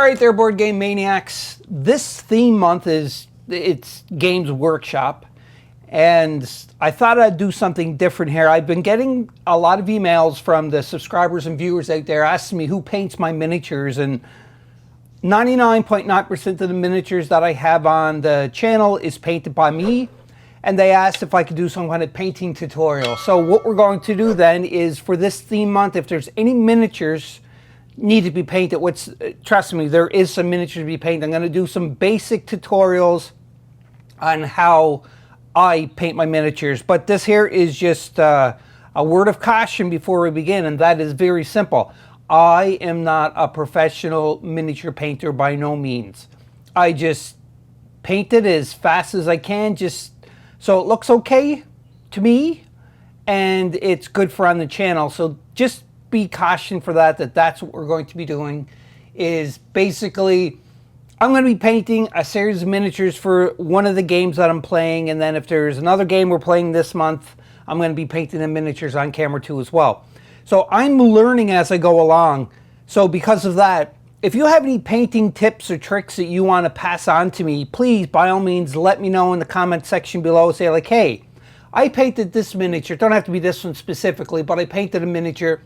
right there, Board Game Maniacs. This theme month it's Games Workshop, and I thought I'd do something different here. I've been getting a lot of emails from the subscribers and viewers out there asking me who paints my miniatures, and 99.9% of the miniatures that I have on the channel is painted by me, and they asked if I could do some kind of painting tutorial. So what we're going to do then is, for this theme month, if there's any miniatures need to be painted, trust me, there is some miniatures to be painted. I'm going to do some basic tutorials on how I paint my miniatures, but this here is just a word of caution before we begin, and that is very simple. I am not a professional miniature painter by no means. I just paint it as fast as I can, just so it looks okay to me and it's good for on the channel. So just be cautioned for that's what we're going to be doing. Is basically I'm going to be painting a series of miniatures for one of the games that I'm playing, and then if there's another game we're playing this month, I'm going to be painting the miniatures on camera too as well. So I'm learning as I go along. So because of that, if you have any painting tips or tricks that you want to pass on to me, please by all means let me know in the comment section below. Say like, hey, I painted this miniature. It don't have to be this one specifically, but I painted a miniature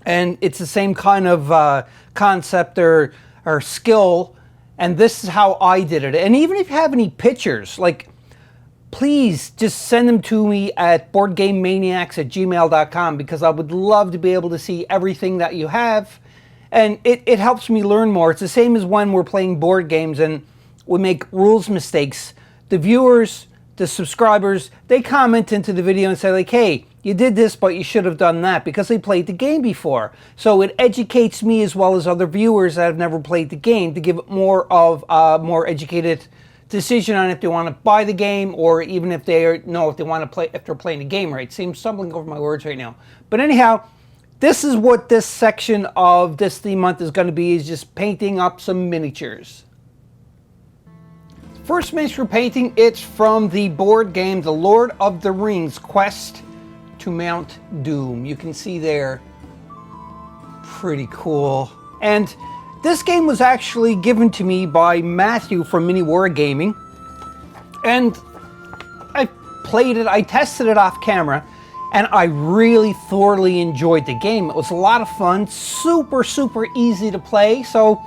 and it's the same kind of concept or skill, and this is how I did it. And even if you have any pictures, like, please just send them to me at BoardGameManiacs@gmail.com, because I would love to be able to see everything that you have, and it helps me learn more. It's the same as when we're playing board games and we make rules mistakes. The viewers, the subscribers, they comment into the video and say like, hey, you did this, but you should have done that, because they played the game before. So it educates me as well as other viewers that have never played the game, to give it more of a more educated decision on if they want to buy the game, or even if they know if they want to play, if they're playing the game right. Seems stumbling over my words right now. But anyhow, this is what this section of this theme month is going to be, is just painting up some miniatures. First miniature painting, it's from the board game The Lord of the Rings Quest to Mount Doom. You can see there, pretty cool. And this game was actually given to me by Matthew from Mini Wargaming, and I played it, I tested it off camera, and I really thoroughly enjoyed the game. It was a lot of fun, super easy to play. So,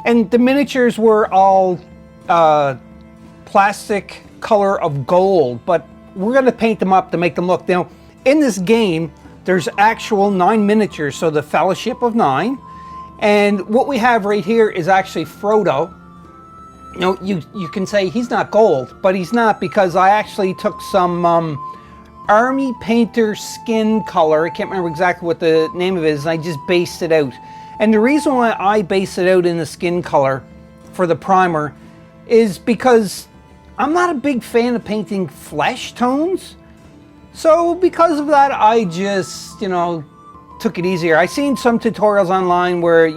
and the miniatures were all plastic color of gold, but we're going to paint them up to make them look. Now, in this game, there's actual 9 miniatures, so the Fellowship of 9. And what we have right here is actually Frodo. You know, you can say he's not gold, but he's not, because I actually took some Army Painter skin color. I can't remember exactly what the name of it is, and I just based it out. And the reason why I base it out in the skin color for the primer is because I'm not a big fan of painting flesh tones. So because of that, I just, you know, took it easier. I seen some tutorials online where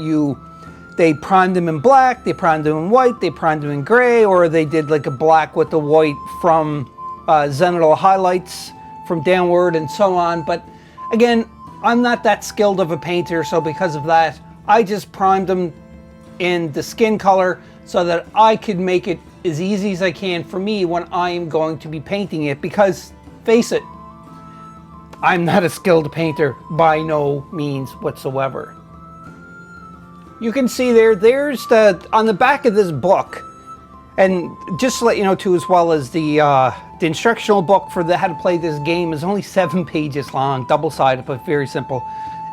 they primed them in black, they primed them in white, they primed them in gray, or they did like a black with the white from zenithal highlights from downward and so on. But again, I'm not that skilled of a painter, so because of that, I just primed them in the skin color so that I could make it as easy as I can for me when I am going to be painting it, because face it, I'm not a skilled painter by no means whatsoever. You can see there's on the back of this book, and just to let you know too, as well as the instructional book for how to play this game is only 7 pages long, double-sided, but very simple,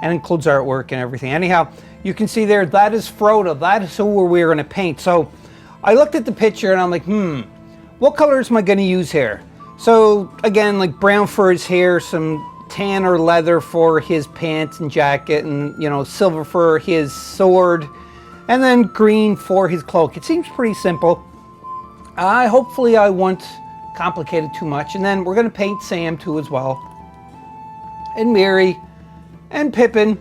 and includes artwork and everything. Anyhow, you can see there, that is Frodo. That is who we're going to paint. So I looked at the picture and I'm like, what colors am I going to use here? So again, like brown for his hair, some tan or leather for his pants and jacket, and you know, silver for his sword, and then green for his cloak. It seems pretty simple. Hopefully I won't complicate it too much. And then we're going to paint Sam too as well, and Merry, and Pippin,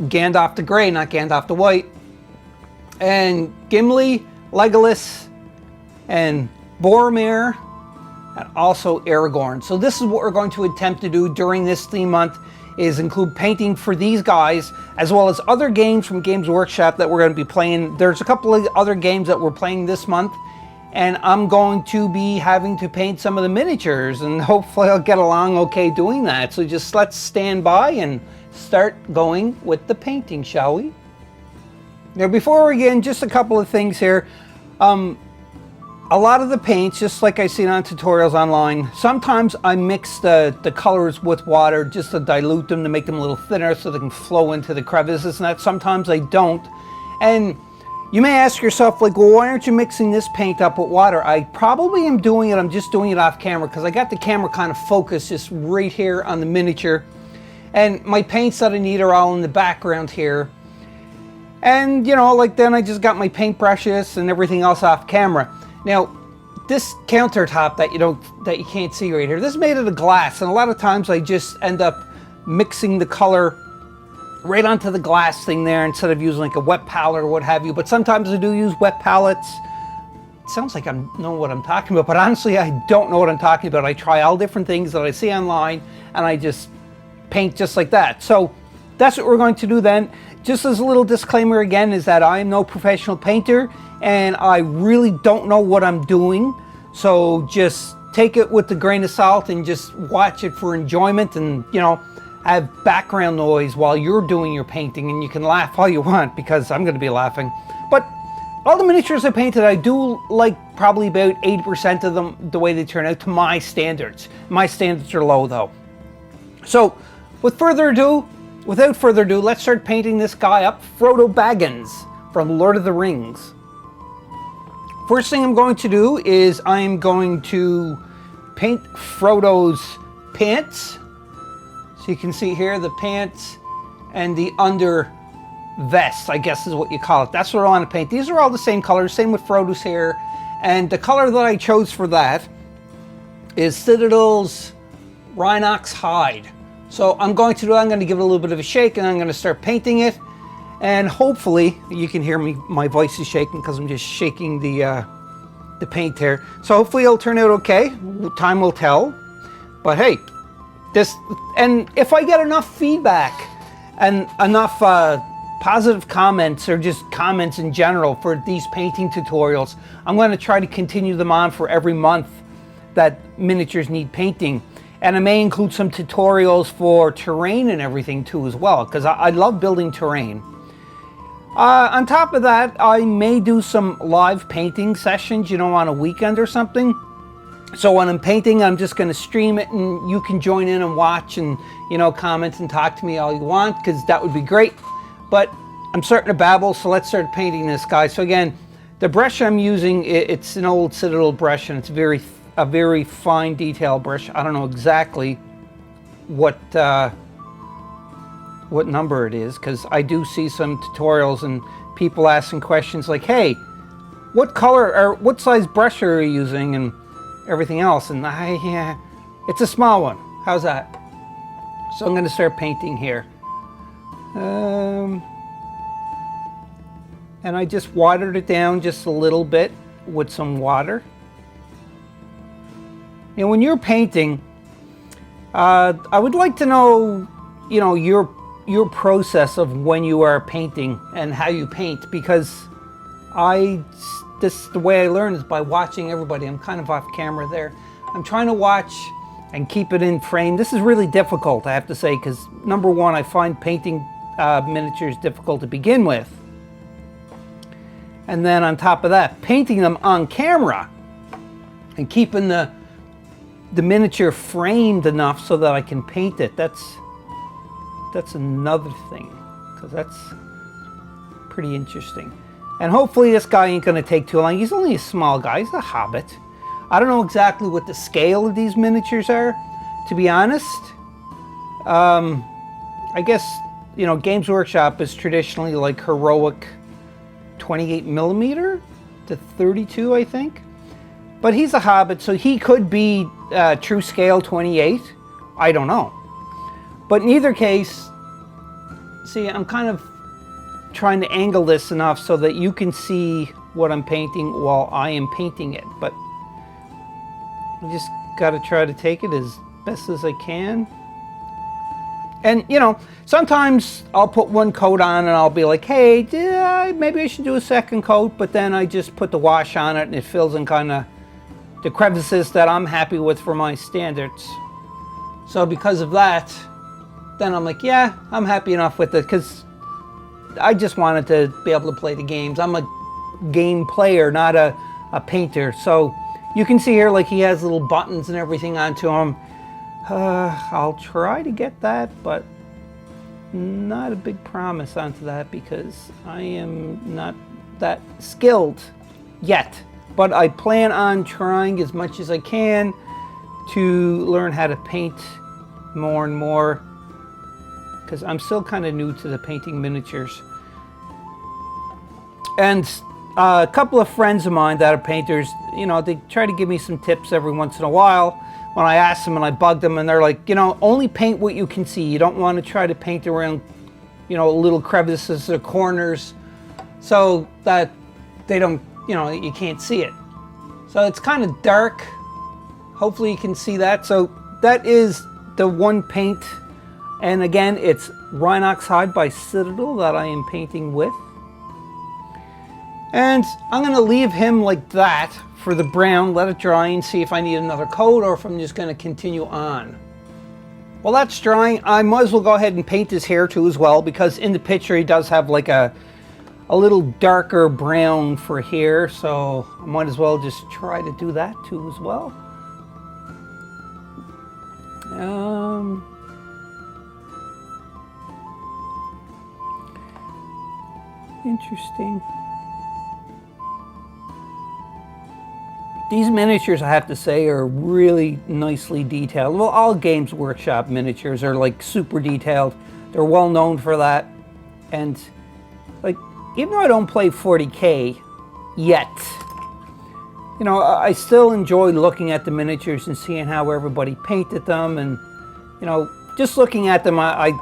Gandalf the Grey, not Gandalf the White, and Gimli, Legolas, and Boromir, and also Aragorn. So this is what we're going to attempt to do during this theme month, is include painting for these guys, as well as other games from Games Workshop that we're going to be playing. There's a couple of other games that we're playing this month, and I'm going to be having to paint some of the miniatures, and hopefully I'll get along okay doing that. So just let's stand by and start going with the painting, shall we? Now before we begin, just a couple of things here. A lot of the paints, just like I've seen on tutorials online, sometimes I mix the colors with water just to dilute them, to make them a little thinner so they can flow into the crevices and that. Sometimes I don't. And you may ask yourself, like, well, why aren't you mixing this paint up with water? I probably am doing it, I'm just doing it off camera because I got the camera kind of focused just right here on the miniature. And my paints that I need are all in the background here. And, you know, like then I just got my paintbrushes and everything else off camera. Now, this countertop that you can't see right here, this is made out of glass, and a lot of times I just end up mixing the color right onto the glass thing there instead of using like a wet palette or what have you. But sometimes I do use wet palettes. It sounds like I know what I'm talking about, but honestly I don't know what I'm talking about. I try all different things that I see online and I just paint just like that. So that's what we're going to do then. Just as a little disclaimer again, is that I am no professional painter and I really don't know what I'm doing. So just take it with a grain of salt and just watch it for enjoyment, and, you know, have background noise while you're doing your painting, and you can laugh all you want because I'm going to be laughing. But all the miniatures I painted, I do like probably about 80% of them the way they turn out to my standards. My standards are low though. So without further ado, let's start painting this guy up, Frodo Baggins from Lord of the Rings. First thing I'm going to do is I'm going to paint Frodo's pants. So you can see here the pants and the under vest, I guess is what you call it. That's what I want to paint. These are all the same colors, same with Frodo's hair. And the color that I chose for that is Citadel's Rhinox Hide. So I'm going to give it a little bit of a shake, and I'm going to start painting it. And hopefully you can hear me, my voice is shaking because I'm just shaking the paint here. So hopefully it'll turn out okay. Time will tell. But hey, and if I get enough feedback and enough positive comments, or just comments in general for these painting tutorials, I'm going to try to continue them on for every month that miniatures need painting. And I may include some tutorials for terrain and everything too as well, because I love building terrain. On top of that, I may do some live painting sessions, you know, on a weekend or something. So when I'm painting, I'm just going to stream it, and you can join in and watch and, you know, comment and talk to me all you want, because that would be great. But I'm starting to babble, so let's start painting this guy. So again, the brush I'm using, it's an old Citadel brush, and it's a very fine detail brush. I don't know exactly what number it is, because I do see some tutorials and people asking questions like, hey, what color or what size brush are you using and everything else, and yeah, it's a small one. How's that? So I'm going to start painting here. And I just watered it down just a little bit with some water. You know, when you're painting, I would like to know, you know, your process of when you are painting and how you paint, because the way I learn is by watching everybody. I'm kind of off camera there. I'm trying to watch and keep it in frame. This is really difficult, I have to say, because number one, I find painting miniatures difficult to begin with. And then on top of that, painting them on camera and keeping the miniature framed enough so that I can paint it. That's another thing, because that's pretty interesting. And hopefully this guy ain't gonna take too long. He's only a small guy, he's a hobbit. I don't know exactly what the scale of these miniatures are, to be honest. I guess, you know, Games Workshop is traditionally like heroic 28mm to 32, I think. But he's a hobbit, so he could be true scale 28. I don't know. But in either case, see, I'm kind of trying to angle this enough so that you can see what I'm painting while I am painting it. But just got to try to take it as best as I can. And, you know, sometimes I'll put one coat on and I'll be like, hey, maybe I should do a second coat, but then I just put the wash on it and it fills in kind of the crevices that I'm happy with for my standards. So because of that, then I'm like, yeah, I'm happy enough with it, because I just wanted to be able to play the games. I'm a game player, not a painter. So you can see here, like, he has little buttons and everything onto him. I'll try to get that, but not a big promise onto that because I am not that skilled yet. But I plan on trying as much as I can to learn how to paint more and more, because I'm still kind of new to the painting miniatures. And a couple of friends of mine that are painters, you know, they try to give me some tips every once in a while when I ask them and I bug them, and they're like, you know, only paint what you can see. You don't want to try to paint around, you know, little crevices or corners so that they don't, you know, you can't see it. So it's kind of dark. Hopefully you can see that. So that is the one paint. And again, it's Rhinox Hide by Citadel that I am painting with. And I'm going to leave him like that for the brown, let it dry and see if I need another coat or if I'm just going to continue on. While that's drying, I might as well go ahead and paint his hair too as well, because in the picture he does have like a little darker brown for hair, so I might as well just try to do that too as well. Interesting. These miniatures, I have to say, are really nicely detailed. Well, all Games Workshop miniatures are like super detailed. They're well known for that. And like, even though I don't play 40K yet, you know, I still enjoy looking at the miniatures and seeing how everybody painted them. And, you know, just looking at them, I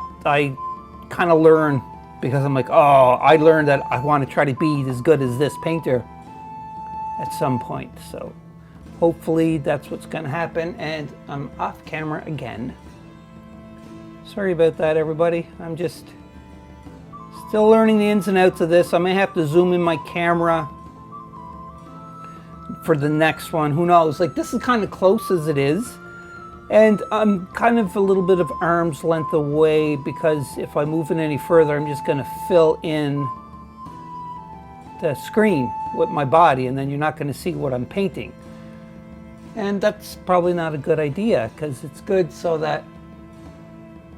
kind of learn, because I'm like, oh, I learned that I want to try to be as good as this painter at some point. So hopefully that's what's going to happen. And I'm off camera again. Sorry about that, everybody. I'm just still learning the ins and outs of this. I may have to zoom in my camera for the next one. Who knows? Like, this is kind of close as it is. And I'm kind of a little bit of arm's length away, because if I move it any further, I'm just going to fill in the screen with my body, and then you're not going to see what I'm painting. And that's probably not a good idea, because it's good so that,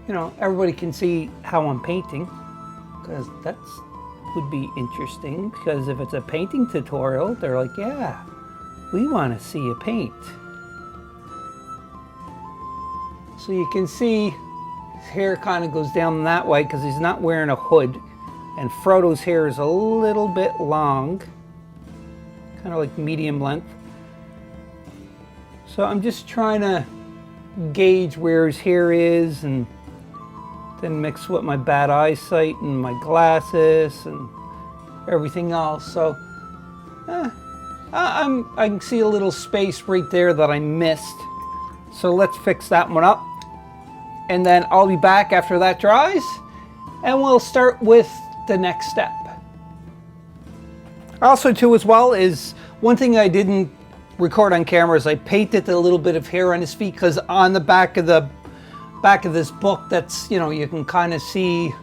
you know, everybody can see how I'm painting, because that would be interesting. Because if it's a painting tutorial, they're like, yeah, we want to see you paint. So you can see his hair kind of goes down that way because he's not wearing a hood. And Frodo's hair is a little bit long, kind of like medium length. So I'm just trying to gauge where his hair is, and then mix with my bad eyesight and my glasses and everything else. So I can see a little space right there that I missed. So let's fix that one up. And then I'll be back after that dries, and we'll start with the next step. Also too as well is, one thing I didn't record on camera is I painted a little bit of hair on his feet, because on the back of this book, that's, you know, you can kind of see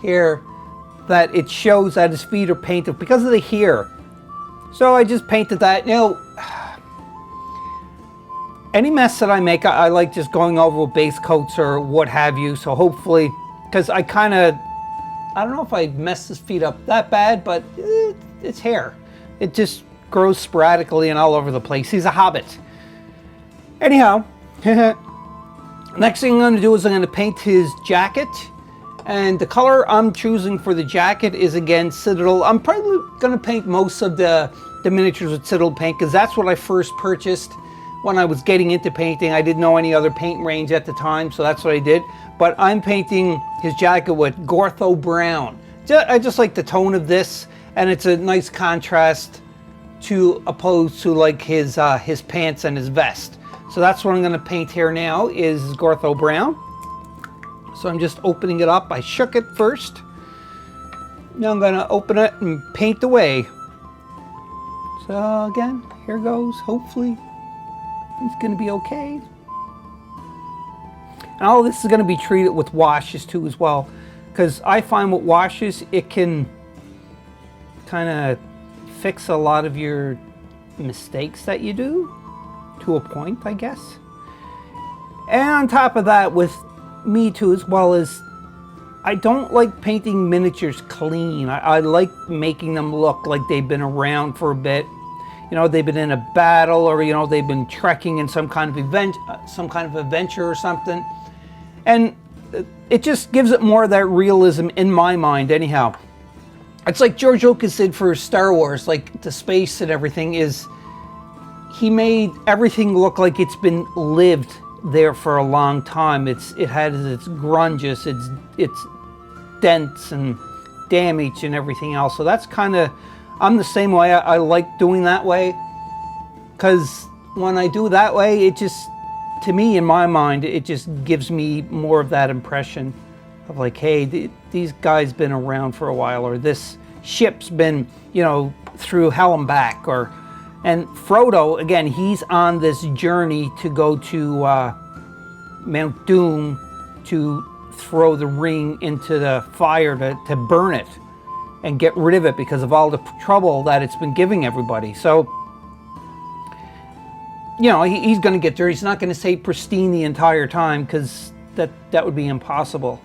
here that it shows that his feet are painted because of the hair. So I just painted that. You know, any mess that I make, I like just going over with base coats or what have you. So hopefully, because I don't know if I messed his feet up that bad, but it's hair. It just grows sporadically and all over the place. He's a hobbit. Anyhow, next thing I'm going to do is I'm going to paint his jacket. And the color I'm choosing for the jacket is, again, Citadel. I'm probably going to paint most of the miniatures with Citadel paint, because that's what I first purchased when I was getting into painting. I didn't know any other paint range at the time, so that's what I did. But I'm painting his jacket with Gortho Brown. I just like the tone of this, and it's a nice contrast to opposed to like his pants and his vest. So that's what I'm going to paint here now is Gortho Brown. So I'm just opening it up. I shook it first. Now I'm going to open it and paint away. So again, here goes. Hopefully it's going to be okay. And all of this is going to be treated with washes too as well. Because I find with washes, it can kind of fix a lot of your mistakes that you do. To a point, I guess. And on top of that, with me too, as well as I don't like painting miniatures clean. I like making them look like they've been around for a bit. You know, they've been in a battle, or you know, they've been trekking in some kind of event, some kind of adventure or something. And it just gives it more of that realism in my mind, anyhow. It's like George Lucas did for Star Wars, like the space and everything is. He made everything look like it's been lived there for a long time. It has its grunges, its dents and damage and everything else. So that's kind of, I'm the same way. I like doing that way, because when I do that way, it just, to me, in my mind, it just gives me more of that impression of like, hey, these guys been around for a while, or this ship's been, you know, through hell and back, or. And Frodo, again, he's on this journey to go to Mount Doom to throw the ring into the fire to burn it and get rid of it because of all the trouble that it's been giving everybody. So, you know, he's going to get there. He's not going to stay pristine the entire time, because that would be impossible,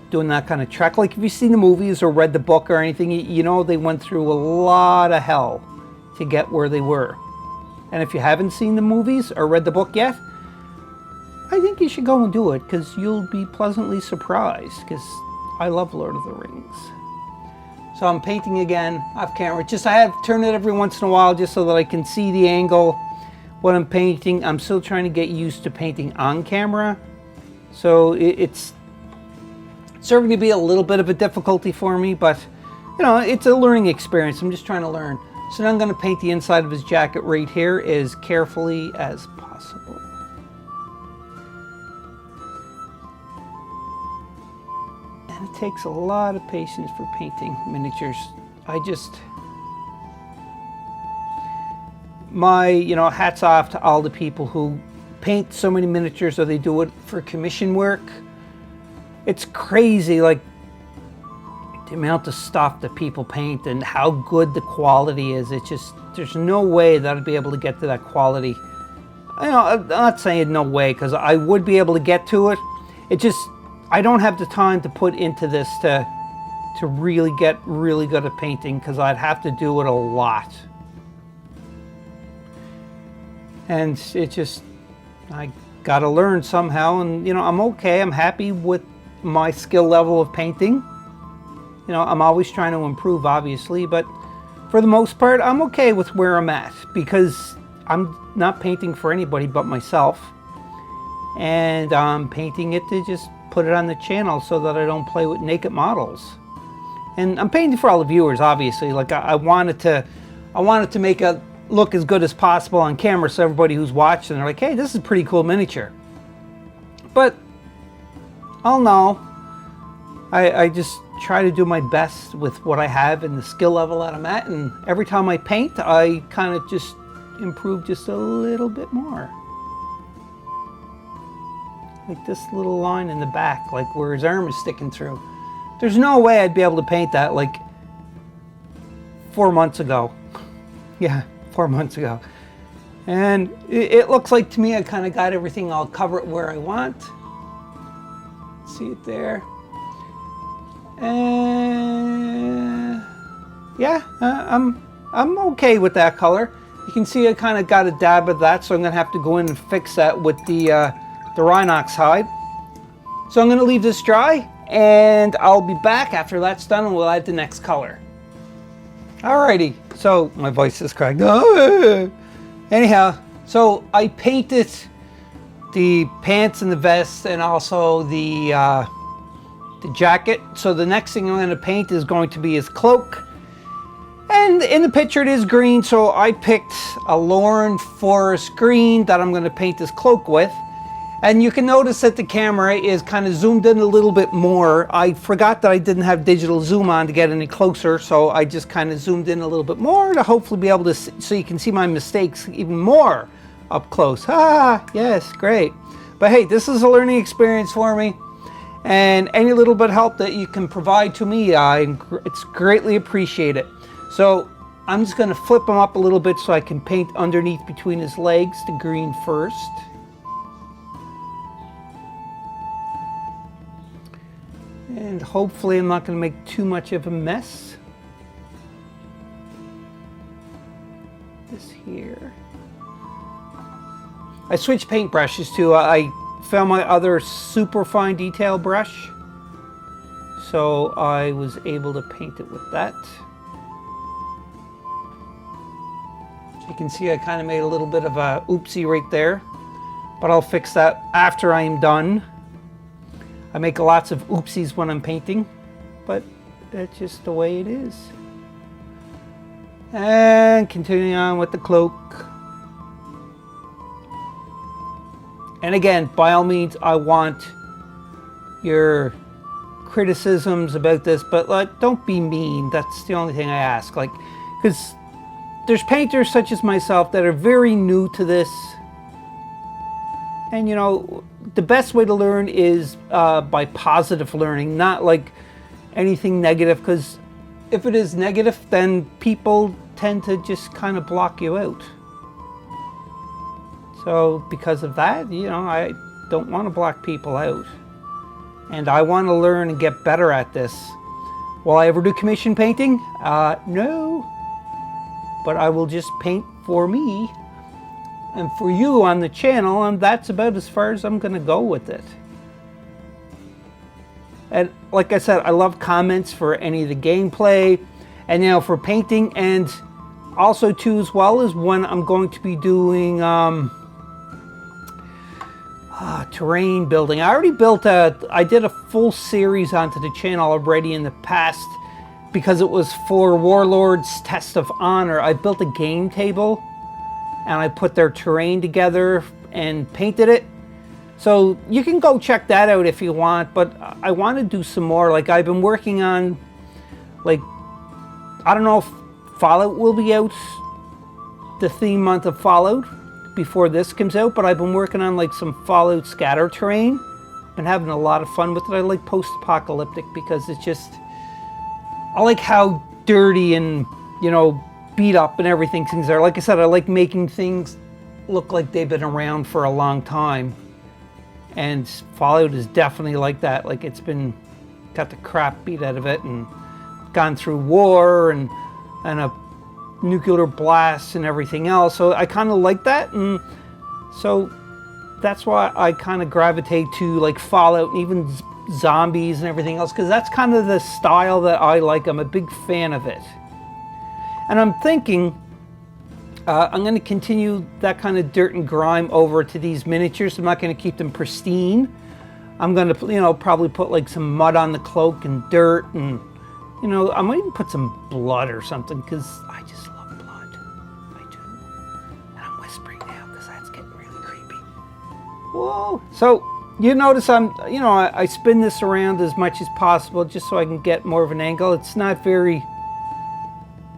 doing that kind of trek. Like if you've seen the movies or read the book or anything, you know they went through a lot of hell to get where they were. And if you haven't seen the movies or read the book yet, I think you should go and do it, because you'll be pleasantly surprised, because I love Lord of the Rings. So I'm painting again off camera. Just I have to turn it every once in a while just so that I can see the angle when I'm painting. I'm still trying to get used to painting on camera. So it's serving to be a little bit of a difficulty for me, but you know, it's a learning experience. I'm just trying to learn. So now I'm going to paint the inside of his jacket right here as carefully as possible. And it takes a lot of patience for painting miniatures. You know, hats off to all the people who paint so many miniatures, or they do it for commission work. It's crazy, like, the amount of stuff that people paint and how good the quality is. It's just, there's no way that I'd be able to get to that quality. You know, I'm not saying no way, because I would be able to get to it. It just, I don't have the time to put into this to really get really good at painting, because I'd have to do it a lot. And it just, I gotta learn somehow, and you know, I'm okay. I'm happy with my skill level of painting. You know, I'm always trying to improve, obviously, but for the most part, I'm okay with where I'm at, because I'm not painting for anybody but myself. And I'm painting it to just put it on the channel so that I don't play with naked models. And I'm painting for all the viewers, obviously. Like I wanted to make it look as good as possible on camera, so everybody who's watching, they're like, hey, this is a pretty cool miniature. But, oh no, I just try to do my best with what I have and the skill level that I'm at, and every time I paint, I kind of just improve just a little bit more. Like this little line in the back, like where his arm is sticking through. There's no way I'd be able to paint that like 4 months ago. Yeah, 4 months ago. And it looks like to me I kind of got everything. I'll cover it where I want. See it there. Yeah, I'm okay with that color. You can see I kind of got a dab of that, so I'm gonna have to go in and fix that with the Rhinox hide. So I'm gonna leave this dry, and I'll be back after that's done, and we'll add the next color. Alrighty, so my voice is cracked. Anyhow, so I painted the pants and the vest, and also the jacket. So the next thing I'm going to paint is going to be his cloak. And And in the picture it is green, so I picked a Lorne Forest green that I'm going to paint this cloak with. And you can notice that the camera is kind of zoomed in a little bit more. I forgot that I didn't have digital zoom on to get any closer, so I just kind of zoomed in a little bit more to hopefully be able to see, so you can see my mistakes even more up close. Ah, yes, great. But hey, this is a learning experience for me, and any little bit of help that you can provide to me, it's greatly appreciated. So I'm just going to flip him up a little bit so I can paint underneath between his legs the green first. And hopefully I'm not going to make too much of a mess. This here. I switched paintbrushes too. I found my other super fine detail brush, so I was able to paint it with that. So you can see I kind of made a little bit of a oopsie right there, but I'll fix that after I am done. I make lots of oopsies when I'm painting, but that's just the way it is. And continuing on with the cloak. And again, by all means, I want your criticisms about this, but like, don't be mean. That's the only thing I ask. Like, because there's painters such as myself that are very new to this. And you know, the best way to learn is by positive learning, not like anything negative, because if it is negative, then people tend to just kind of block you out. So because of that, you know, I don't want to block people out. And I want to learn and get better at this. Will I ever do commission painting? No. But I will just paint for me and for you on the channel, and that's about as far as I'm going to go with it. And like I said, I love comments for any of the gameplay, and you know, for painting, and also too as well as when I'm going to be doing terrain building. I already built I did a full series onto the channel already in the past because it was for Warlord's Test of Honor. I built a game table and I put their terrain together and painted it. So you can go check that out if you want, but I want to do some more. Like, I've been working on, like, I don't know if Fallout will be out the theme month of Fallout before this comes out, but I've been working on like some Fallout scatter terrain. Been having a lot of fun with it. I like post-apocalyptic because it's just, I like how dirty and, you know, beat up and everything things are. Like I said, I like making things look like they've been around for a long time. And Fallout is definitely like that. Like, it's been, got the crap beat out of it and gone through war and a nuclear blast and everything else. So I kind of like that. And so that's why I kind of gravitate to like Fallout and even zombies and everything else, because that's kind of the style that I like. I'm a big fan of it. And I'm thinking I'm going to continue that kind of dirt and grime over to these miniatures. I'm not going to keep them pristine. I'm going to, you know, probably put like some mud on the cloak and dirt, and, you know, I might even put some blood or something, because I just love blood. I do. And I'm whispering now because that's getting really creepy. Whoa. So you notice I spin this around as much as possible just so I can get more of an angle. It's not very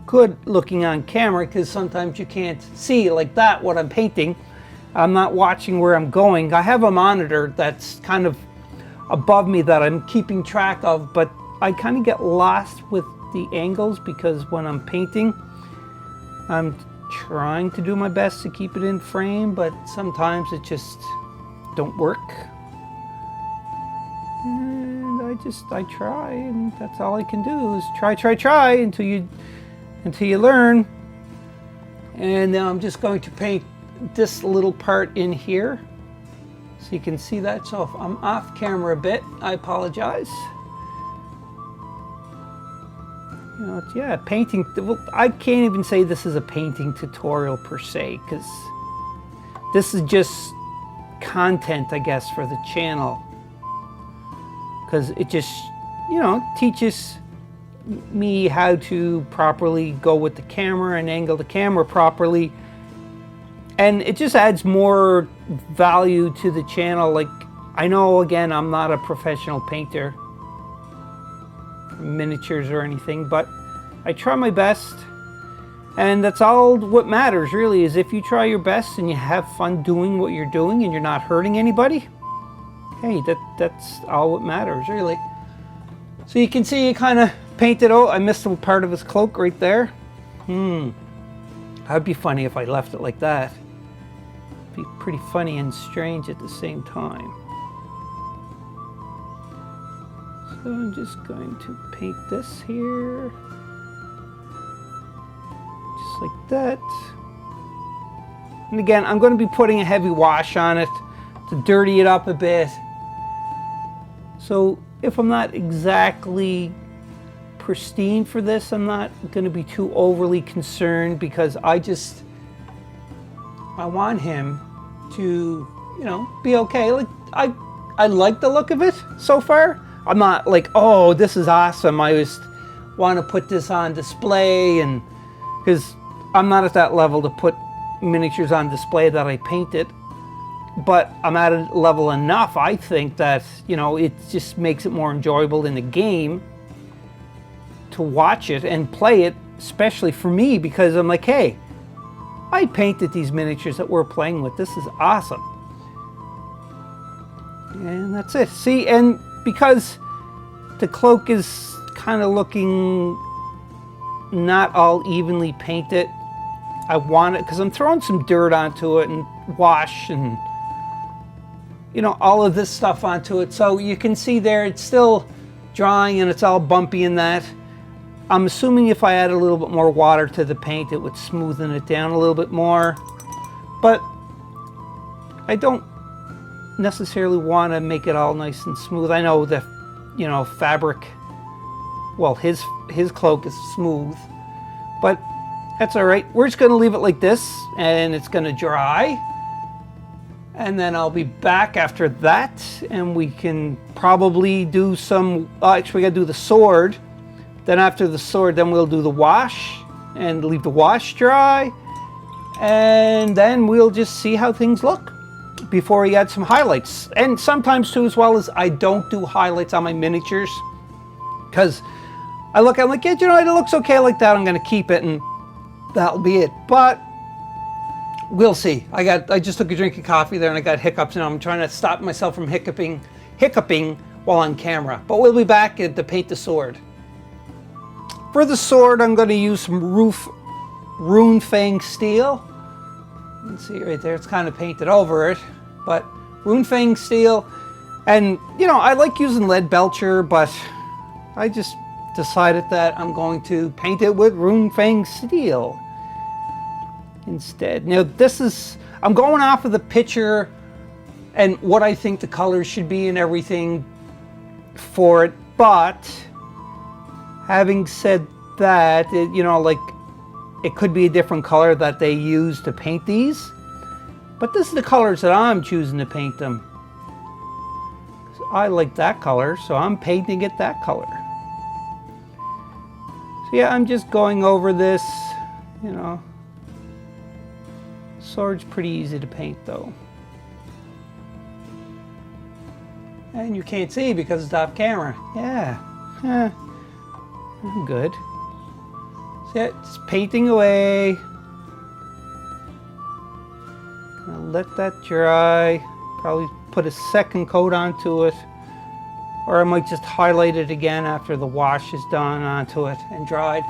good looking on camera because sometimes you can't see like that what I'm painting. I'm not watching where I'm going. I have a monitor that's kind of above me that I'm keeping track of, but I kind of get lost with the angles because when I'm painting, I'm trying to do my best to keep it in frame, but sometimes it just don't work. And I try, and that's all I can do is try until you learn. And now I'm just going to paint this little part in here so you can see that. So if I'm off camera a bit, I apologize. You know, yeah, painting. Well, I can't even say this is a painting tutorial per se, because this is just content, I guess, for the channel. Because it just, you know, teaches me how to properly go with the camera and angle the camera properly. And it just adds more value to the channel. Like, I know, again, I'm not a professional painter, miniatures or anything, but I try my best. And that's all what matters, really, is if you try your best and you have fun doing what you're doing and you're not hurting anybody, hey, that's all what matters, really. So you can see it kind of painted out. I missed a part of his cloak right there. That'd be funny if I left it like that. Be pretty funny and strange at the same time. So I'm just going to paint this here. Just like that. And again, I'm going to be putting a heavy wash on it to dirty it up a bit. So if I'm not exactly pristine for this, I'm not going to be too overly concerned, because I want him to, you know, be okay. Like, I like the look of it so far. I'm not like, oh, this is awesome, I just want to put this on display, and because I'm not at that level to put miniatures on display that I painted. But I'm at a level enough, I think, that, you know, it just makes it more enjoyable in the game to watch it and play it, especially for me, because I'm like, hey, I painted these miniatures that we're playing with. This is awesome. And that's it. See, and because the cloak is kind of looking not all evenly painted, I want it, because I'm throwing some dirt onto it and wash and, you know, all of this stuff onto it. So you can see there it's still drying and it's all bumpy in that. I'm assuming if I add a little bit more water to the paint, it would smoothen it down a little bit more. But I don't necessarily want to make it all nice and smooth. I know that, you know, fabric, well, his cloak is smooth, but that's all right. We're just going to leave it like this, and it's going to dry. And then I'll be back after that, and we can probably do some, actually we gotta do the sword. Then after the sword, then we'll do the wash and leave the wash dry. And then we'll just see how things look before we add some highlights. And sometimes too, as well, as I don't do highlights on my miniatures, because I'm like, yeah, you know, it looks okay like that, I'm gonna keep it, and that'll be it. But we'll see. I just took a drink of coffee there and I got hiccups, and I'm trying to stop myself from hiccuping while on camera. But we'll be back to paint the sword. For the sword, I'm going to use some Rune Fang steel. You can see right there, it's kind of painted over it, but Rune Fang steel. And, you know, I like using lead belcher, but I just decided that I'm going to paint it with Rune Fang steel instead. Now this is, I'm going off of the picture and what I think the colors should be and everything for it, but having said that, you know, like, it could be a different color that they use to paint these, but this is the colors that I'm choosing to paint them. I like that color, so I'm painting it that color. So yeah, I'm just going over this, you know. Sword's pretty easy to paint though. And you can't see because it's off camera. Yeah, I'm good. So yeah, just painting away. Gonna let that dry. Probably put a second coat onto it. Or I might just highlight it again after the wash is done onto it and dried.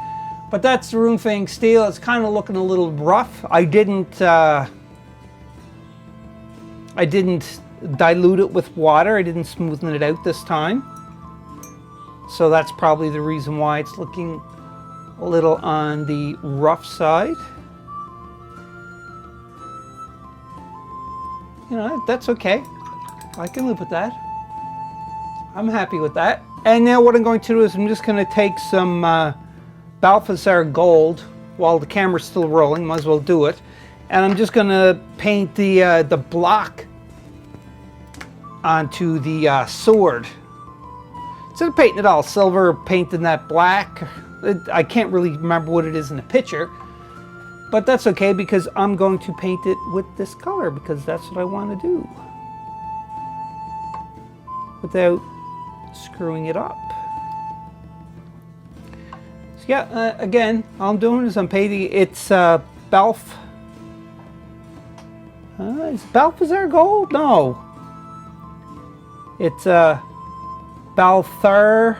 But that's the Rune Fang steel. It's kind of looking a little rough. I didn't dilute it with water. I didn't smoothen it out this time. So that's probably the reason why it's looking a little on the rough side. You know, that's okay. I can live with that. I'm happy with that. And now what I'm going to do is I'm just going to take some Balthasar gold while the camera's still rolling. Might as well do it. And I'm just going to paint the block onto the sword. instead of painting it all silver, painting that black. I can't really remember what it is in the picture, but that's okay because I'm going to paint it with this color because that's what I want to do without screwing it up. So yeah, again, all I'm doing is I'm painting. It's Balf. Is Balthazar gold? No. It's Balthar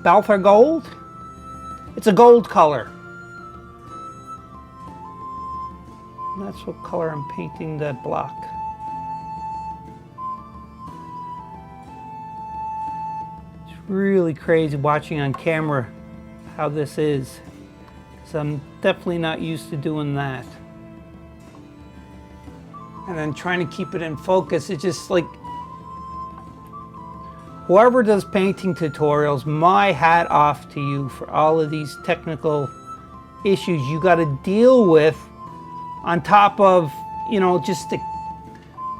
gold. It's a gold color. And that's what color I'm painting that block. It's really crazy watching on camera how this is, because I'm definitely not used to doing that. And then trying to keep it in focus, it's just like, whoever does painting tutorials, my hat off to you for all of these technical issues you got to deal with on top of, you know, just the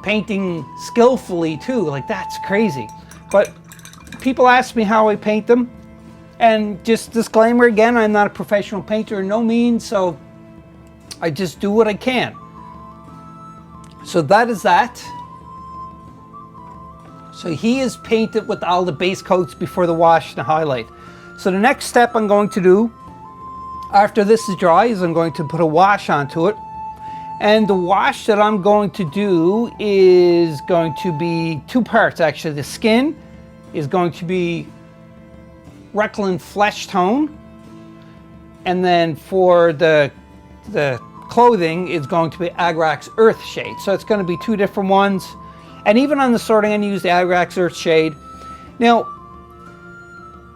painting skillfully too. Like, that's crazy. But people ask me how I paint them, and just disclaimer again, I'm not a professional painter in no means, so I just do what I can. So that is that. So he is painted with all the base coats before the wash and the highlight. So the next step I'm going to do after this is dry is I'm going to put a wash onto it. And the wash that I'm going to do is going to be two parts actually. The skin is going to be Recklin Flesh Tone. And then for the clothing is going to be Agrax Earth Shade. So it's going to be two different ones. And even on the sorting, I'm going to use the Agrax Earth Shade. Now,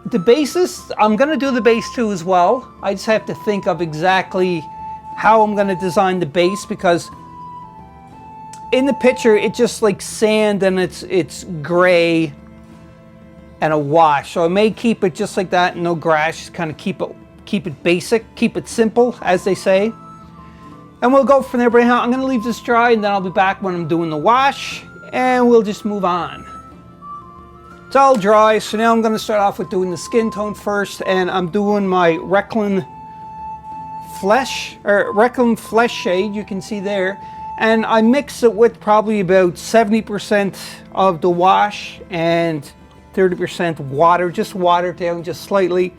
the bases, I'm going to do the base too as well. I just have to think of exactly how I'm going to design the base, because in the picture, it's just like sand and it's gray and a wash. So I may keep it just like that, no grass, just kind of keep it basic, keep it simple, as they say. And we'll go from there. But anyhow, I'm going to leave this dry, and then I'll be back when I'm doing the wash. And we'll just move on. It's all dry, so now I'm going to start off with doing the skin tone first, and I'm doing my Recklin Flesh shade, you can see there, and I mix it with probably about 70% of the wash and 30% water, just watered down just slightly.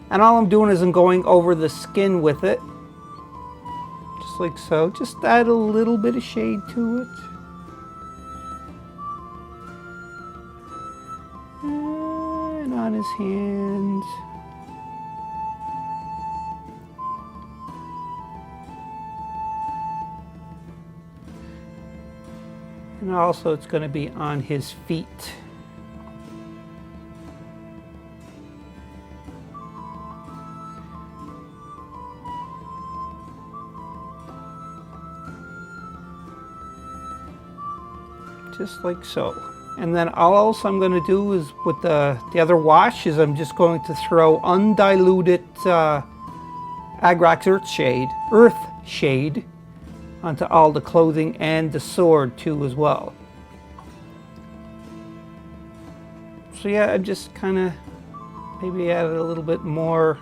And all I'm doing is I'm going over the skin with it, just like so. Just add a little bit of shade to it. On his hands. And also it's going to be on his feet. Just like so. And then all else I'm going to do is with the other wash is I'm just going to throw undiluted Agrax Earth Shade onto all the clothing and the sword too as well. So yeah, I'm just kind of maybe added a little bit more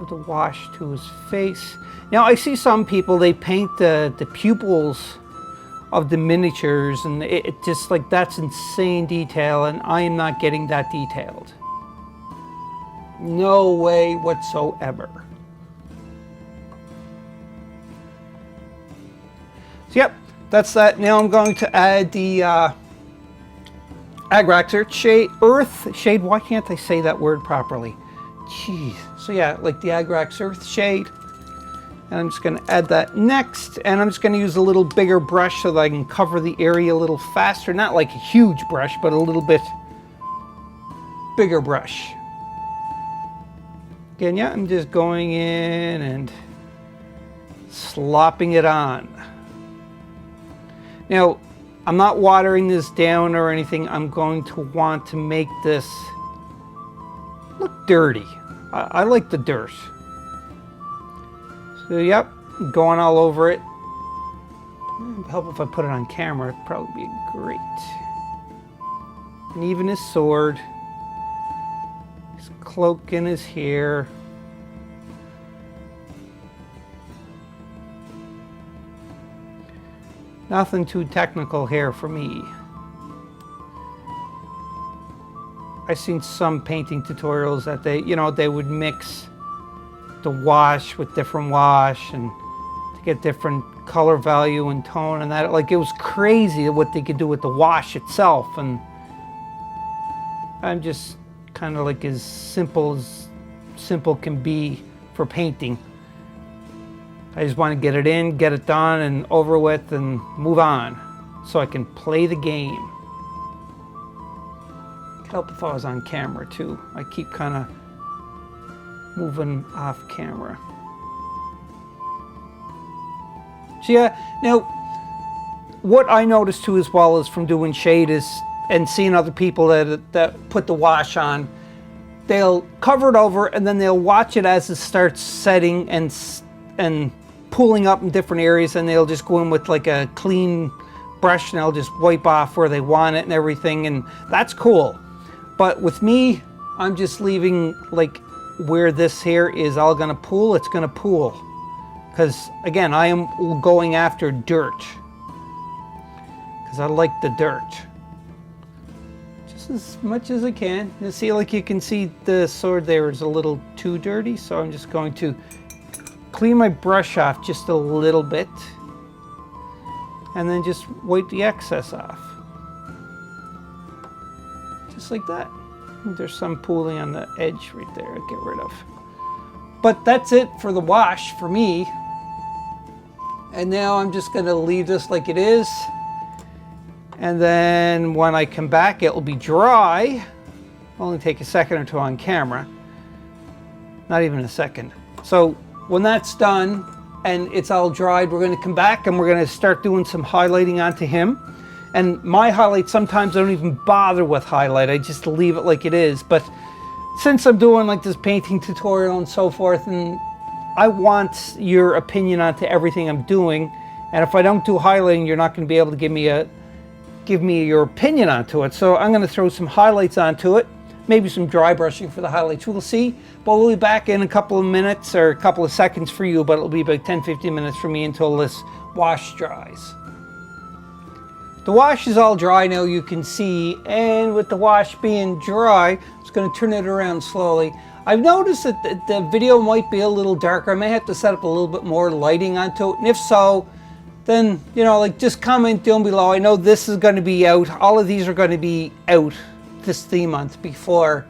of the wash to his face. Now I see some people, they paint the pupils of the miniatures, and it just like, that's insane detail, and I am not getting that detailed. No way whatsoever. So yep, that's that. Now I'm going to add the Agrax Earth Shade. Why can't I say that word properly? Jeez. So yeah, like the Agrax Earth Shade. And I'm just going to add that next, and I'm just going to use a little bigger brush so that I can cover the area a little faster. Not like a huge brush, but a little bit bigger brush. Again, yeah, I'm just going in and slopping it on. Now, I'm not watering this down or anything. I'm going to want to make this look dirty. I like the dirt. So yep, going all over it. It'd help if I put it on camera, it'd probably be great. And even his sword. His cloak and his hair. Nothing too technical here for me. I've seen some painting tutorials that they would mix the wash with different wash and to get different color value and tone and that. Like, it was crazy what they could do with the wash itself. And I'm just kind of like as simple can be for painting. I just want to get it in, get it done and over with and move on so I can play the game. It'd help if I was on camera too. I keep kind of moving off camera. So yeah, now what I noticed too as well is from doing shade is and seeing other people that put the wash on, they'll cover it over and then they'll watch it as it starts setting and pooling up in different areas, and they'll just go in with like a clean brush and they'll just wipe off where they want it and everything, and that's cool. But with me, I'm just leaving like where this here is all gonna pool, it's gonna pool. Because again, I am going after dirt. Because I like the dirt. Just as much as I can. You see, like you can see the sword there is a little too dirty, so I'm just going to clean my brush off just a little bit. And then just wipe the excess off. Just like that. There's some pooling on the edge right there I'll get rid of. But that's it for the wash for me. And now I'm just going to leave this like it is. And then when I come back, it will be dry. Only take a second or two on camera. Not even a second. So when that's done and it's all dried, we're going to come back and we're going to start doing some highlighting onto him. And my highlights, sometimes I don't even bother with highlight. I just leave it like it is. But since I'm doing like this painting tutorial and so forth, and I want your opinion onto everything I'm doing. And if I don't do highlighting, you're not going to be able to give me your opinion onto it. So I'm going to throw some highlights onto it. Maybe some dry brushing for the highlights. We'll see. But we'll be back in a couple of minutes or a couple of seconds for you. But it'll be about 10-15 minutes for me until this wash dries. The wash is all dry now, you can see, and with the wash being dry, I'm just going to turn it around slowly. I've noticed that the video might be a little darker. I may have to set up a little bit more lighting onto it, and if so, then, like just comment down below. I know this is going to be out. All of these are going to be out this theme month before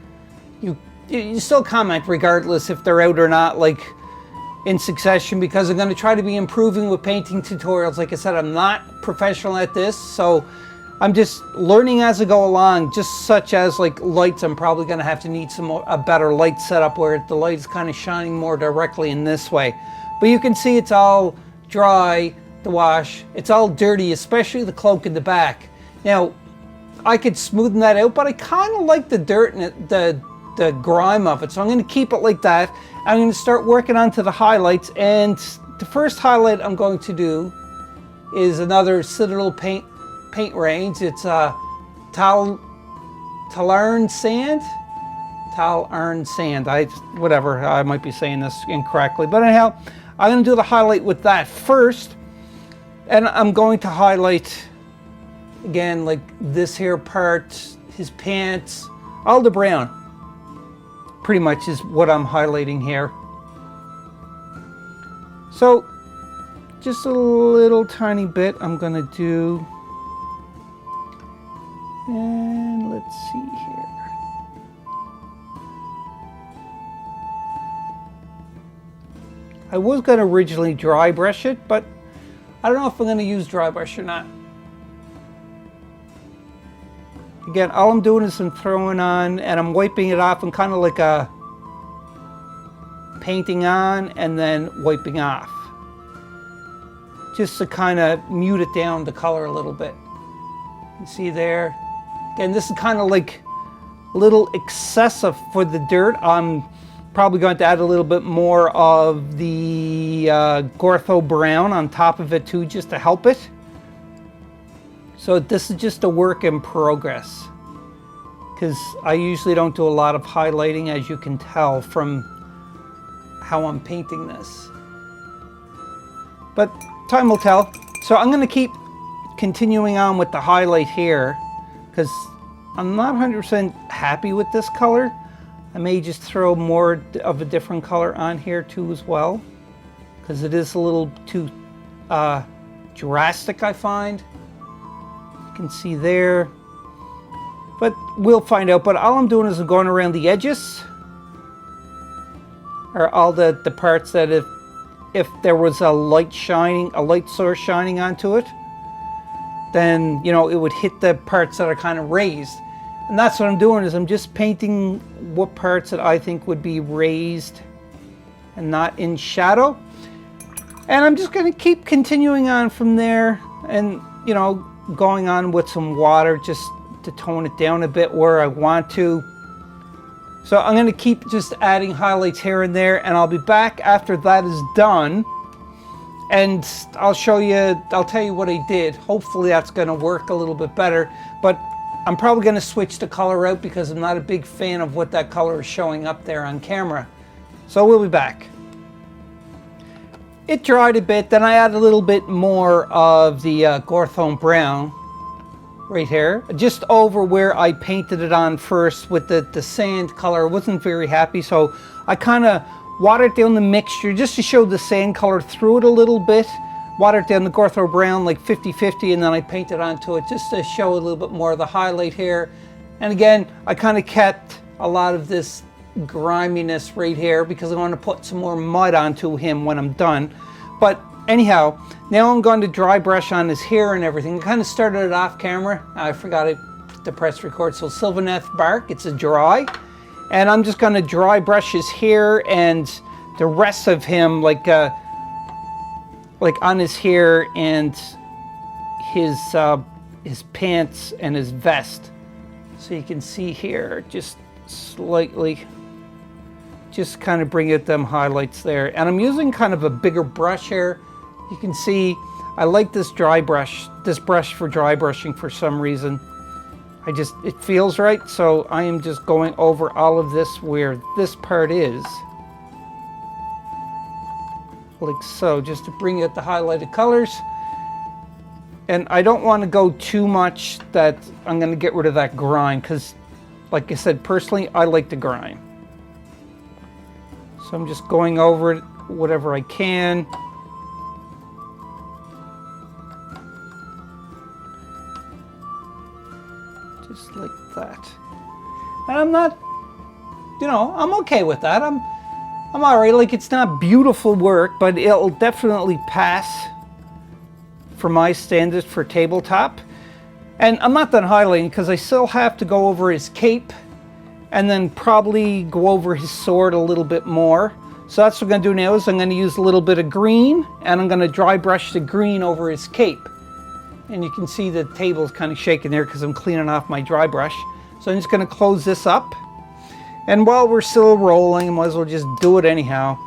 you still comment regardless if they're out or not, like in succession, because I'm going to try to be improving with painting tutorials. Like I said, I'm not professional at this, so I'm just learning as I go along, just such as like lights. I'm probably going to have to need a better light setup where the light is kind of shining more directly in this way. But you can see it's all dry, the wash. It's all dirty, especially the cloak in the back. Now, I could smoothen that out, but I kind of like the dirt and the grime of it, so I'm going to keep it like that. I'm going to start working onto the highlights, and the first highlight I'm going to do is another Citadel paint range. It's Talarn Sand. Whatever, I might be saying this incorrectly, but anyhow, I'm going to do the highlight with that first, and I'm going to highlight again like this here part, his pants, all the brown. Pretty much is what I'm highlighting here. So just a little tiny bit I'm gonna do. And let's see here. I was gonna originally dry brush it, but I don't know if I'm gonna use dry brush or not. Again, all I'm doing is I'm throwing on and I'm wiping it off and kind of like a painting on and then wiping off. Just to kind of mute it down, the color a little bit. You can see there. Again, this is kind of like a little excessive for the dirt. I'm probably going to add a little bit more of the Gortho Brown on top of it too, just to help it. So this is just a work in progress. because I usually don't do a lot of highlighting, as you can tell from how I'm painting this. But time will tell. So I'm going to keep continuing on with the highlight here because I'm not 100% happy with this color. I may just throw more of a different color on here too as well, because it is a little too drastic, I find. You can see there. But we'll find out. But all I'm doing is I'm going around the edges, or all the parts that if there was a light source shining onto it, then, you know, it would hit the parts that are kind of raised. And that's what I'm doing, is I'm just painting what parts that I think would be raised and not in shadow. And I'm just going to keep continuing on from there, and, you know, going on with some water just to tone it down a bit where I want to. So I'm going to keep just adding highlights here and there, and I'll be back after that is done, and I'll tell you what I did. Hopefully that's going to work a little bit better, but I'm probably going to switch the color out because I'm not a big fan of what that color is showing up there on camera. So we'll be back. It dried a bit, then I added a little bit more of the Gorthone Brown right here, just over where I painted it on first with the sand color. I wasn't very happy, so I kind of watered down the mixture just to show the sand color through it a little bit. Watered down the Gorthone Brown like 50-50, and then I painted onto it just to show a little bit more of the highlight here. And again, I kind of kept a lot of this griminess right here because I want to put some more mud onto him when I'm done. But anyhow, now I'm going to dry brush on his hair and everything. I kind of started it off camera. I forgot to press record. So Sylvaneth bark, it's a dry. And I'm just going to dry brush his hair and the rest of him, like on his hair and his pants and his vest. So you can see here, just slightly, just kind of bring out them highlights there. And I'm using kind of a bigger brush here. You can see I like this brush for dry brushing for some reason. It feels right. So I am just going over all of this where this part is. Like so, just to bring out the highlighted colors. And I don't want to go too much that I'm going to get rid of that grime, because like I said, personally, I like the grime. So I'm just going over it whatever I can. Just like that. And I'm not, you know, I'm okay with that. I'm all right. Like, it's not beautiful work, but it'll definitely pass for my standards for tabletop. And I'm not done highlighting because I still have to go over his cape and then probably go over his sword a little bit more. So that's what I'm going to do now, is I'm going to use a little bit of green, and I'm going to dry brush the green over his cape. And you can see the table's kind of shaking there because I'm cleaning off my dry brush. So I'm just going to close this up. And while we're still rolling, I might as well just do it anyhow.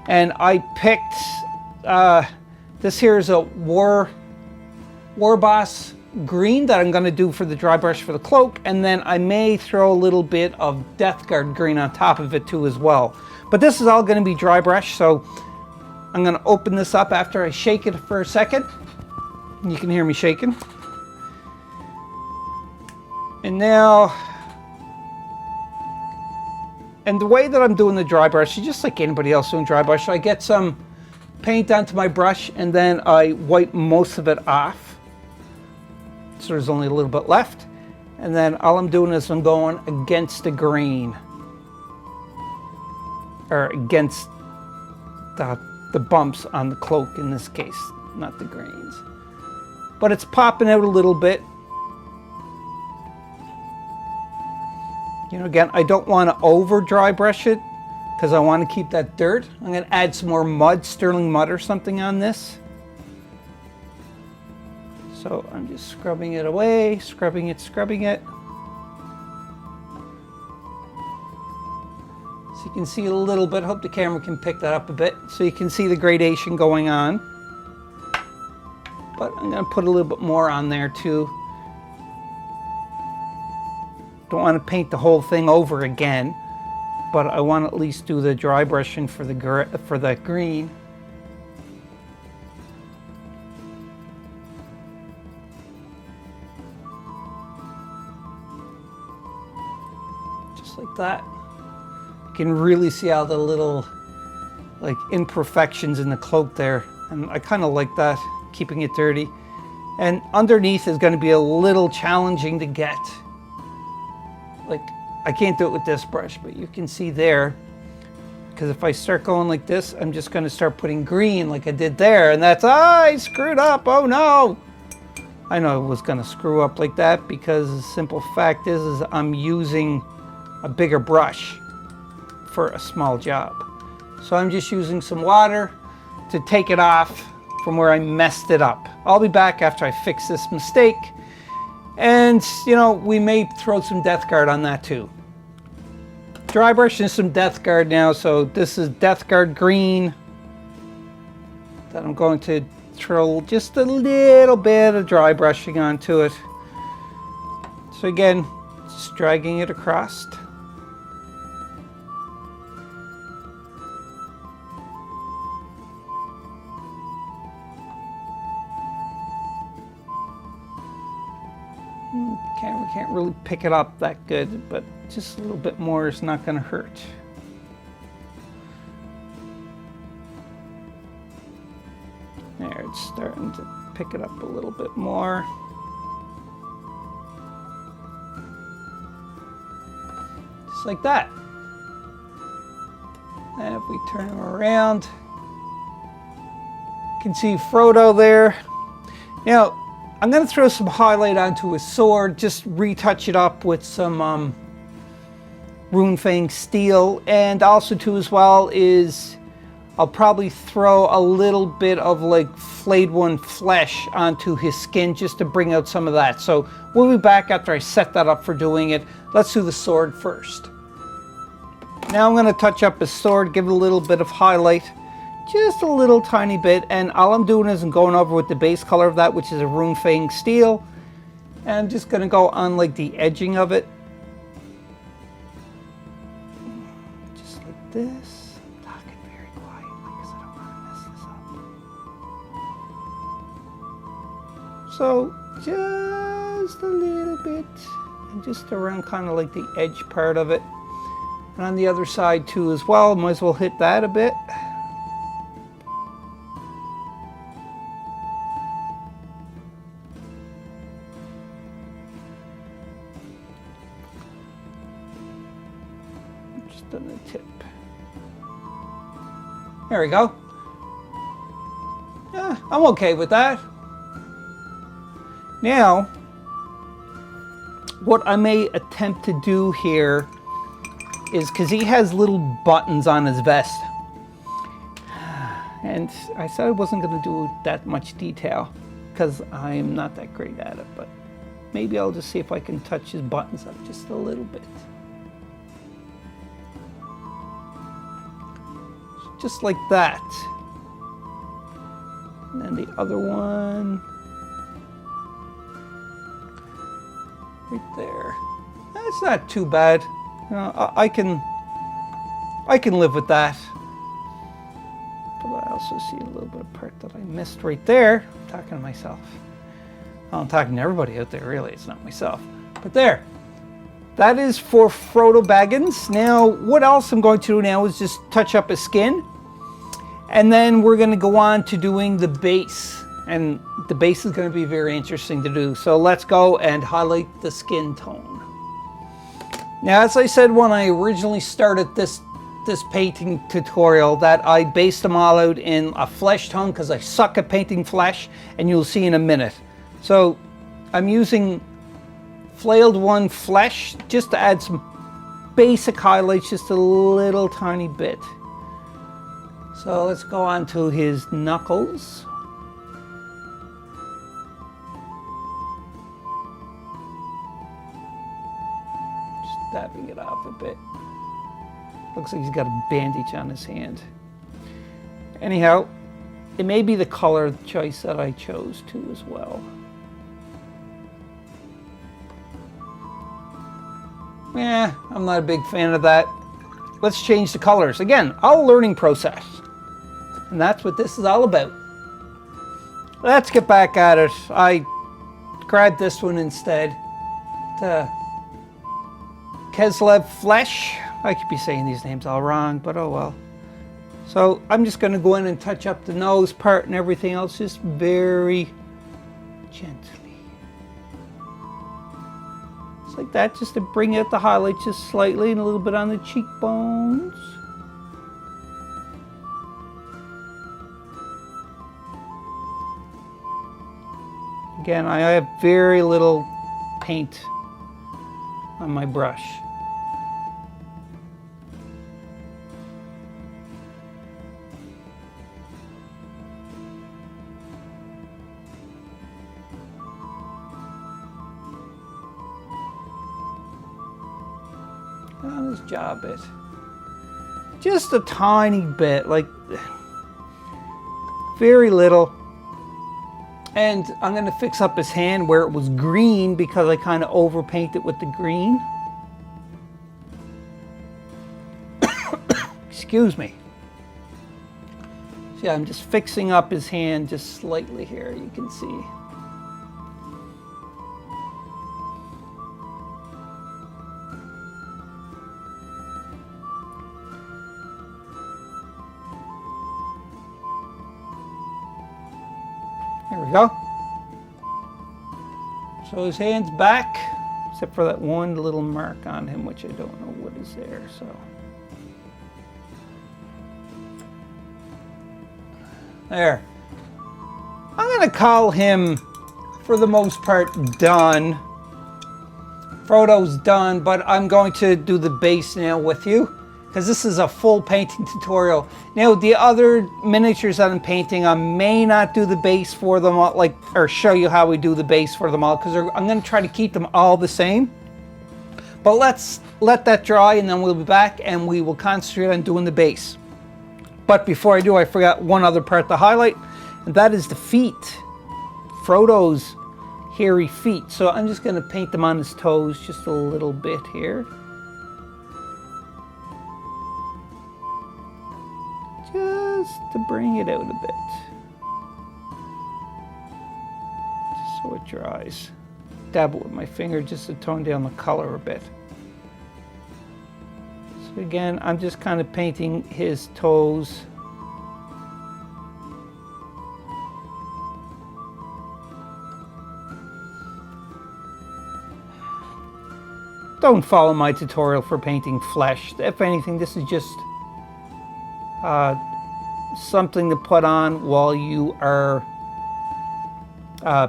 And I picked, this here is a War Boss green that I'm going to do for the dry brush for the cloak. And then I may throw a little bit of Death Guard green on top of it too as well. But this is all going to be dry brush. So I'm going to open this up after I shake it for a second. You can hear me shaking. And now, and the way that I'm doing the dry brush is just like anybody else doing dry brush. I get some paint onto my brush and then I wipe most of it off. So there's only a little bit left. And then all I'm doing is I'm going against the grain, or against the bumps on the cloak in this case, not the grains. But it's popping out a little bit. You know, again, I don't want to over dry brush it because I want to keep that dirt. I'm going to add some more mud, sterling mud or something on this. So I'm just scrubbing it away, scrubbing it. So you can see a little bit. Hope the camera can pick that up a bit. So you can see the gradation going on. But I'm going to put a little bit more on there too. Don't want to paint the whole thing over again, but I want to at least do the dry brushing for the green. Just like that. You can really see all the little like imperfections in the cloak there, and I kind of like that, keeping it dirty. And underneath is going to be a little challenging to get. Like, I can't do it with this brush, but you can see there, because if I start going like this, I'm just going to start putting green like I did there, and that's, I screwed up, oh no! I know I was going to screw up like that because the simple fact is I'm using a bigger brush for a small job. So I'm just using some water to take it off from where I messed it up. I'll be back after I fix this mistake. And, you know, we may throw some Death Guard on that too. Dry brushing some Death Guard now. So this is Death Guard green that I'm going to throw just a little bit of dry brushing onto it. So again, just dragging it across. We can't really pick it up that good, but just a little bit more is not going to hurt. There, it's starting to pick it up a little bit more. Just like that. And if we turn him around, you can see Frodo there. Now, I'm going to throw some highlight onto his sword, just retouch it up with some Runefang steel, and also too as well is I'll probably throw a little bit of like flayed one flesh onto his skin just to bring out some of that. So we'll be back after I set that up for doing it. Let's do the sword first. Now I'm going to touch up his sword, give it a little bit of highlight. Just a little tiny bit, and all I'm doing is I'm going over with the base color of that, which is a Runefang steel, and I'm just going to go on like the edging of it, just like this. I'm talking very quiet because I don't want to mess this up. So just a little bit, and just around kind of like the edge part of it, and on the other side too as well. Might as well hit that a bit. On the tip. There we go. Yeah, I'm okay with that. Now, what I may attempt to do here is, because he has little buttons on his vest, and I said I wasn't going to do that much detail because I'm not that great at it, but maybe I'll just see if I can touch his buttons up just a little bit. Just like that. And then the other one right there. That's not too bad. You know, I can live with that. But I also see a little bit of part that I missed right there. I'm talking to myself. Well, I'm talking to everybody out there, really. It's not myself. But there. That is for Frodo Baggins. Now, what else I'm going to do now is just touch up his skin. And then we're going to go on to doing the base. And the base is going to be very interesting to do. So let's go and highlight the skin tone. Now, as I said when I originally started this painting tutorial, that I based them all out in a flesh tone because I suck at painting flesh, and you'll see in a minute. So I'm using flailed one flesh just to add some basic highlights, just a little tiny bit. So let's go on to his knuckles. Just dabbing it off a bit. Looks like he's got a bandage on his hand. Anyhow, it may be the color choice that I chose too as well. Yeah, I'm not a big fan of that. Let's change the colors. Again, all learning process. And that's what this is all about. Let's get back at it. I grabbed this one instead. The Keslev Flesh. I could be saying these names all wrong, but oh well. So I'm just going to go in and touch up the nose part and everything else just very gently. Just like that, just to bring out the highlights just slightly and a little bit on the cheekbones. Again, I have very little paint on my brush. On his jaw bit. Just a tiny bit, like very little. And I'm going to fix up his hand where it was green because I kind of overpainted with the green. Excuse me. So yeah, I'm just fixing up his hand just slightly here, you can see. There we go. So his hand's back, except for that one little mark on him, which I don't know what is there, so. There. I'm gonna call him, for the most part, done. Frodo's done, but I'm going to do the base now with you, because this is a full painting tutorial. Now, the other miniatures that I'm painting, I may not do the base for them all, or show you how we do the base for them all, because I'm going to try to keep them all the same. But let's let that dry, and then we'll be back, and we will concentrate on doing the base. But before I do, I forgot one other part to highlight, and that is the feet. Frodo's hairy feet. So I'm just going to paint them on his toes just a little bit here. Just to bring it out a bit. Just so it dries. Dab it with my finger just to tone down the color a bit. So again, I'm just kind of painting his toes. Don't follow my tutorial for painting flesh. If anything, this is just something to put on while you are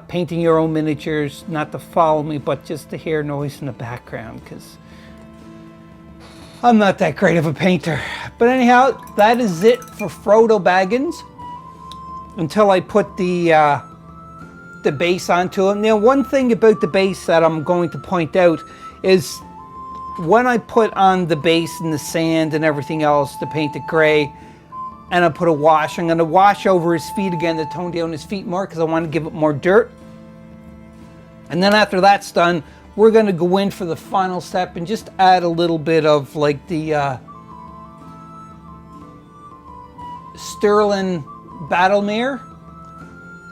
painting your own miniatures. Not to follow me, but just to hear noise in the background, because I'm not that great of a painter. But anyhow, that is it for Frodo Baggins until I put the base onto him. Now, one thing about the base that I'm going to point out is when I put on the base and the sand and everything else to paint it gray, and I put a wash, I'm going to wash over his feet again to tone down his feet more because I want to give it more dirt. And then after that's done, we're going to go in for the final step and just add a little bit of like the Sterling Battlemere.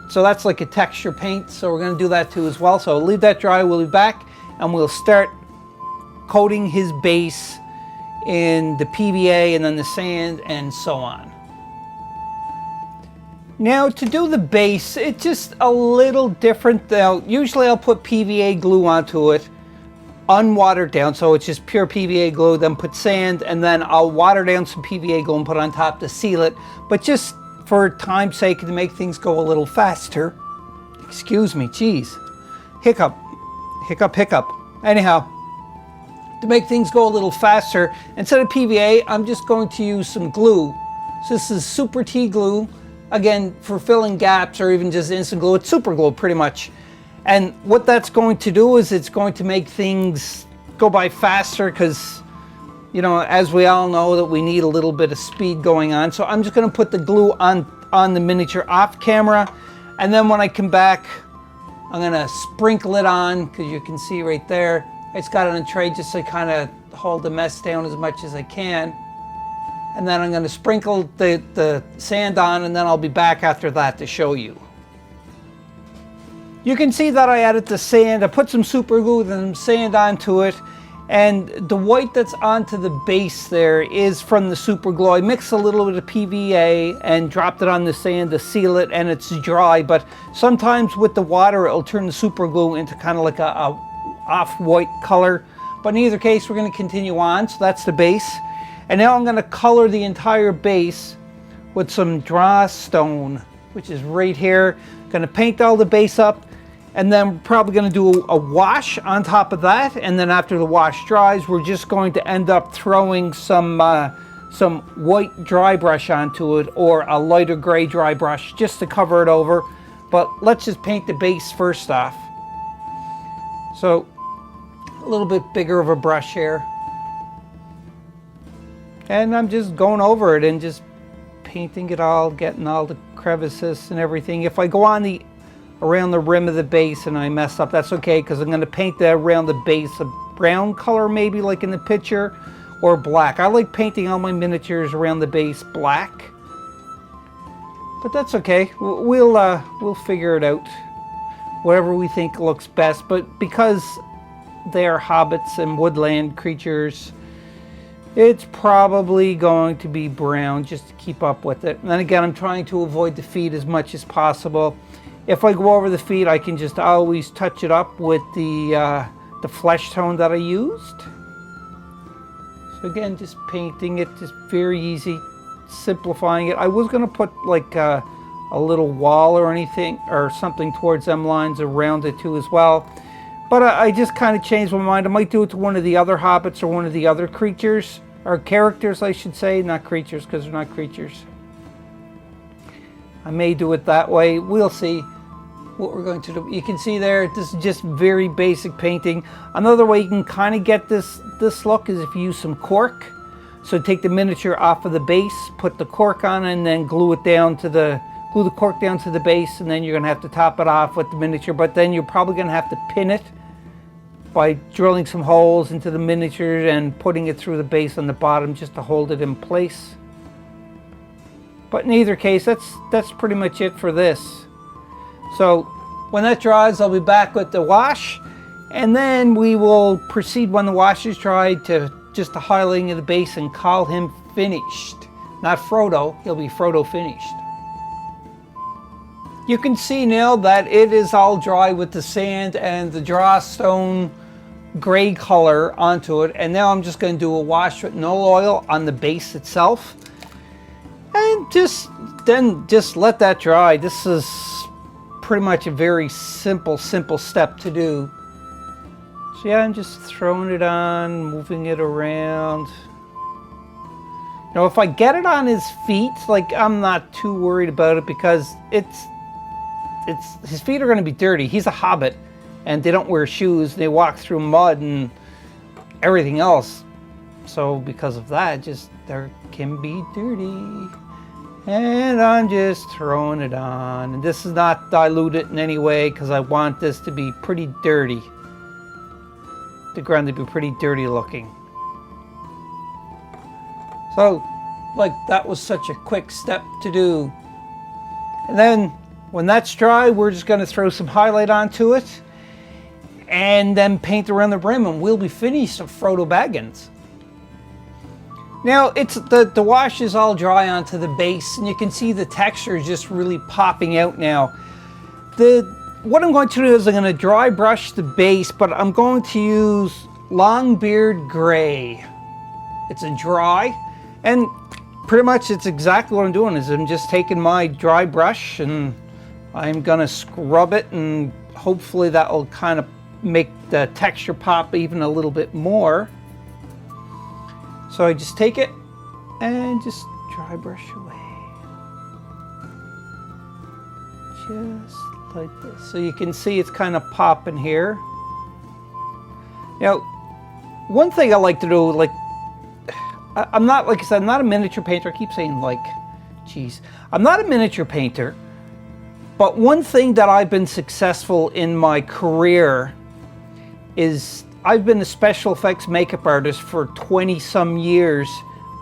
So that's like a texture paint, so we're going to do that too as well. So I'll leave that dry, we'll be back, and we'll start coating his base in the PVA and then the sand and so on. Now, to do the base, it's just a little different. Now, usually I'll put PVA glue onto it, unwatered down, so it's just pure PVA glue, then put sand, and then I'll water down some PVA glue and put on top to seal it. But just for time's sake, to make things go a little faster, excuse me, geez, hiccup, hiccup, hiccup. Anyhow, to make things go a little faster, instead of PVA, I'm just going to use some glue. So this is Super Tea glue. Again, for filling gaps or even just instant glue, it's super glue pretty much. And what that's going to do is it's going to make things go by faster because, you know, as we all know that we need a little bit of speed going on. So I'm just going to put the glue on the miniature off camera. And then when I come back, I'm going to sprinkle it on because you can see right there. It's got it on a tray just to kind of hold the mess down as much as I can. And then I'm going to sprinkle the sand on, and then I'll be back after that to show you. You can see that I added the sand. I put some super glue and some sand onto it. And the white that's onto the base there is from the super glue. I mixed a little bit of PVA and dropped it on the sand to seal it, and it's dry. But sometimes with the water, it'll turn the super glue into kind of like a off-white color. But in either case, we're going to continue on. So that's the base. And now I'm going to color the entire base with some draw stone, which is right here. Going to paint all the base up. And then we're probably going to do a wash on top of that. And then after the wash dries, we're just going to end up throwing some white dry brush onto it, or a lighter gray dry brush just to cover it over. But let's just paint the base first off. So a little bit bigger of a brush here. And I'm just going over it and just painting it all, getting all the crevices and everything. If I go on around the rim of the base and I mess up, that's okay, because I'm going to paint that around the base a brown color, maybe like in the picture, or black. I like painting all my miniatures around the base black, but that's okay. We'll figure it out, whatever we think looks best. But because they are hobbits and woodland creatures, it's probably going to be brown just to keep up with it. And then again, I'm trying to avoid the feet as much as possible. If I go over the feet, I can just always touch it up with the flesh tone that I used. So again, just painting it, just very easy, simplifying it. I was going to put like a little wall or anything or something towards them lines around it too as well. But I just kind of changed my mind. I might do it to one of the other hobbits or one of the other creatures, or characters I should say, not creatures, because they're not creatures. I may do it that way. We'll see what we're going to do. You can see there, this is just very basic painting. Another way you can kind of get this look is if you use some cork. So take the miniature off of the base, put the cork on, and then glue the cork down to the base, and then you're going to have to top it off with the miniature. But then you're probably going to have to pin it by drilling some holes into the miniature and putting it through the base on the bottom just to hold it in place. But in either case, that's pretty much it for this. So when that dries, I'll be back with the wash, and then we will proceed when the wash is dried to just the highlighting of the base and call him finished. Not Frodo, he'll be Frodo finished. You can see now that it is all dry with the sand and the draw stone gray color onto it. And now I'm just going to do a wash with no oil on the base itself. And just let that dry. This is pretty much a very simple step to do. So yeah, I'm just throwing it on, moving it around. Now if I get it on his feet, like, I'm not too worried about it, because his feet are going to be dirty. He's a hobbit and they don't wear shoes. They walk through mud and everything else. So because of that, they can be dirty. And I'm just throwing it on. And this is not diluted in any way, because I want this to be pretty dirty. The ground to be pretty dirty looking. So, like, that was such a quick step to do. And then when that's dry, we're just going to throw some highlight onto it and then paint around the rim, and we'll be finished with Frodo Baggins. Now, it's the wash is all dry onto the base, and you can see the texture is just really popping out now. What I'm going to do is I'm going to dry brush the base, but I'm going to use Longbeard Gray. It's a dry, and pretty much it's exactly what I'm doing. Is I'm just taking my dry brush and I'm going to scrub it, and hopefully that will kind of make the texture pop even a little bit more. So I just take it and just dry brush away. Just like this. So you can see it's kind of popping here. Now, one thing I like to do, like I said, I'm not a miniature painter. I keep saying like, geez. I'm not a miniature painter, but one thing that I've been successful in my career is I've been a special effects makeup artist for 20 some years,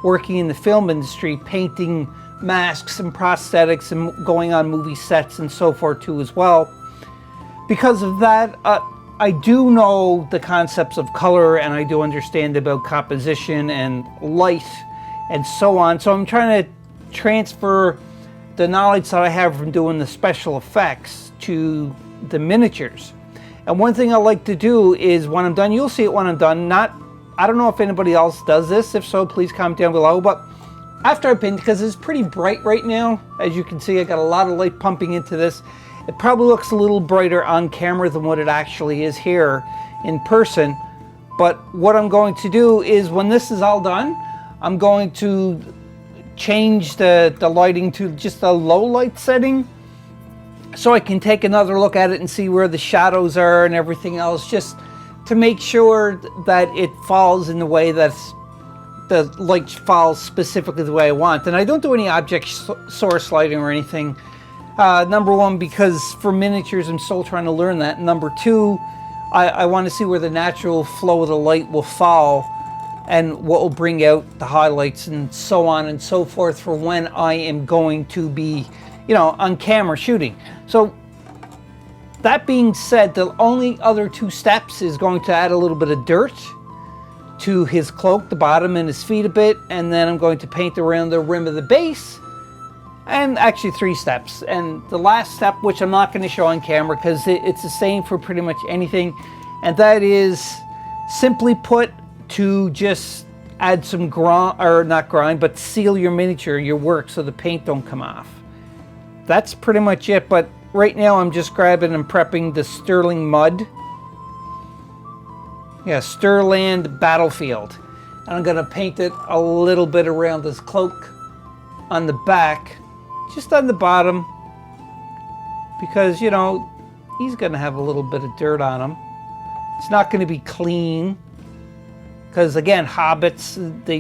working in the film industry, painting masks and prosthetics and going on movie sets and so forth too as well. Because of that, I do know the concepts of color, and I do understand about composition and light and so on. So I'm trying to transfer the knowledge that I have from doing the special effects to the miniatures. And one thing I like to do is when I'm done, you'll see it when I'm done, I don't know if anybody else does this. If so, please comment down below. But after I paint, because it's pretty bright right now, as you can see, I got a lot of light pumping into this. It probably looks a little brighter on camera than what it actually is here in person. But what I'm going to do is when this is all done, I'm going to change the lighting to just a low light setting, so I can take another look at it and see where the shadows are and everything else, just to make sure that it falls in the way that the light falls specifically the way I want. And I don't do any object source lighting or anything. Number one, because for miniatures I'm still trying to learn that. Number two, I want to see where the natural flow of the light will fall and what will bring out the highlights and so on and so forth for when I am going to be, you know, on camera shooting. So that being said, the only other two steps is going to add a little bit of dirt to his cloak, the bottom, and his feet a bit, and then I'm going to paint around the rim of the base. And actually 3 steps. And the last step, which I'm not going to show on camera because it's the same for pretty much anything, and that is simply put to just add some but seal your miniature, your work, so the paint don't come off. That's pretty much it. But right now I'm just grabbing and prepping the Sterling Mud. Yeah, Sterland Battlefield. And I'm going to paint it a little bit around this cloak on the back, just on the bottom, because, you know, he's going to have a little bit of dirt on him. It's not going to be clean, because again, hobbits, they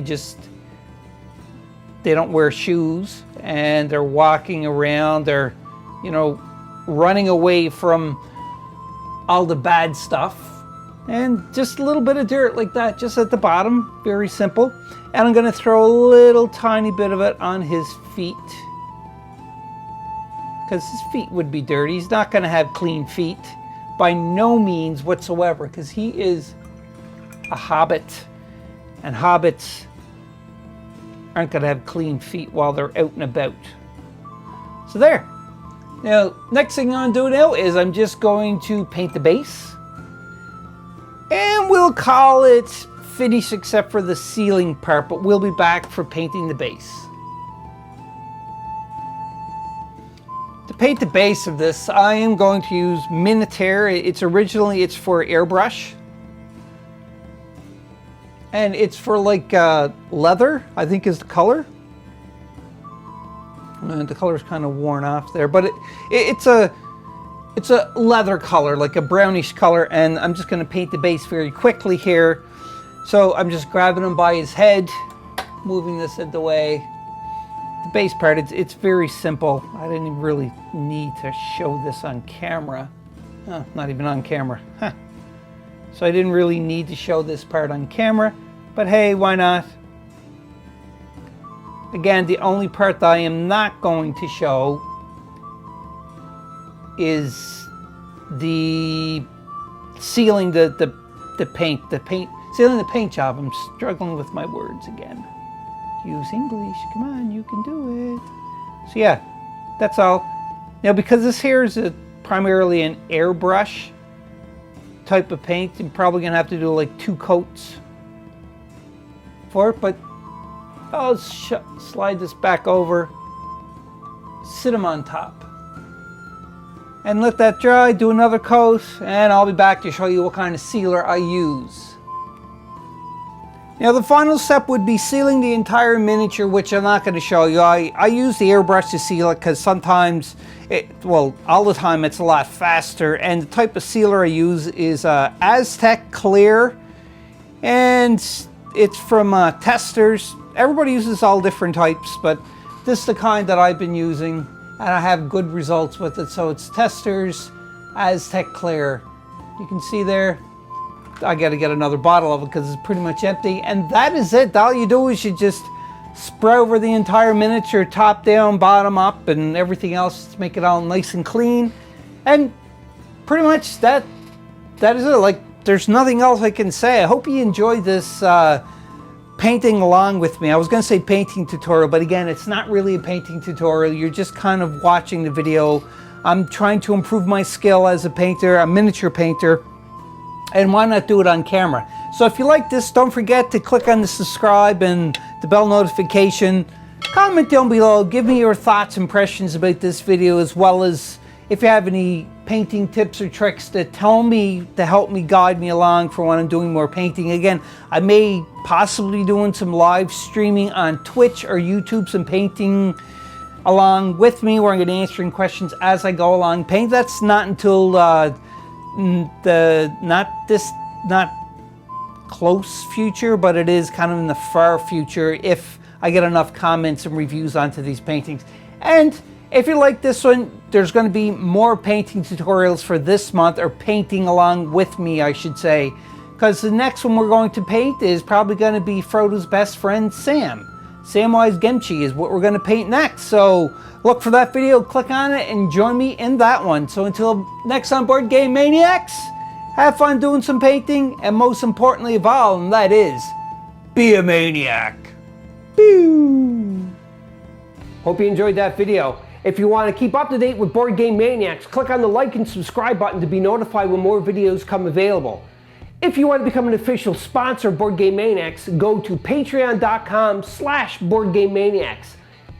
don't wear shoes, and they're walking around, they're, you know, running away from all the bad stuff. And just a little bit of dirt like that, just at the bottom, very simple. And I'm going to throw a little tiny bit of it on his feet, because his feet would be dirty. He's not going to have clean feet by no means whatsoever, because he is a hobbit, and hobbits aren't going to have clean feet while they're out and about. So there. Now, next thing I'm going to do now is I'm just going to paint the base, and we'll call it finished except for the ceiling part, but we'll be back for painting the base. To paint the base of this, I am going to use Miniature. It's for airbrush, and it's for like leather, I think is the color. And the color's kind of worn off there, but it's a leather color, like a brownish color, and I'm just going to paint the base very quickly here. So I'm just grabbing him by his head, moving this out of the way. The base part, it's very simple. I didn't really need to show this on camera. Oh, not even on camera. Huh. So I didn't really need to show this part on camera, but hey, why not? Again, the only part that I am not going to show is the sealing the paint sealing the paint job. I'm struggling with my words again. Use English, come on, you can do it. So yeah, that's all. Now, because this here is primarily an airbrush type of paint, I'm probably gonna have to do like 2 coats for it, but I'll slide this back over, sit them on top, and let that dry, do another coat, and I'll be back to show you what kind of sealer I use. Now, the final step would be sealing the entire miniature, which I'm not going to show you. I use the airbrush to seal it because sometimes, all the time, it's a lot faster. And the type of sealer I use is Aztec Clear, and it's from Testers. Everybody uses all different types, but this is the kind that I've been using, and I have good results with it. So it's Testers Aztec Clear. You can see there, I got to get another bottle of it because it's pretty much empty. And that is it. All you do is you just spray over the entire miniature, top down, bottom up, and everything else to make it all nice and clean. And pretty much that is it. Like, there's nothing else I can say. I hope you enjoyed this painting along with me. I was going to say painting tutorial, but again, it's not really a painting tutorial. You're just kind of watching the video. I'm trying to improve my skill as a painter, a miniature painter, and why not do it on camera? So if you like this, don't forget to click on the subscribe and the bell notification. Comment down below, give me your thoughts, impressions about this video, as well as if you have any painting tips or tricks to tell me, to help me, guide me along for when I'm doing more painting. Again, I may possibly be doing some live streaming on Twitch or YouTube, some painting along with me, where I'm going to be answering questions as I go along. Paint, that's not until not close future, but it is kind of in the far future if I get enough comments and reviews onto these paintings. And if you like this one, there's going to be more painting tutorials for this month, or painting along with me, I should say, because the next one we're going to paint is probably going to be Frodo's best friend, Sam. Samwise Gamgee is what we're going to paint next. So look for that video, click on it, and join me in that one. So until next on Board Game Maniacs, have fun doing some painting, and most importantly of all, and that is, be a maniac. Pew! Hope you enjoyed that video. If you want to keep up to date with Board Game Maniacs, click on the like and subscribe button to be notified when more videos come available. If you want to become an official sponsor of Board Game Maniacs, go to patreon.com/BoardGameManiacs.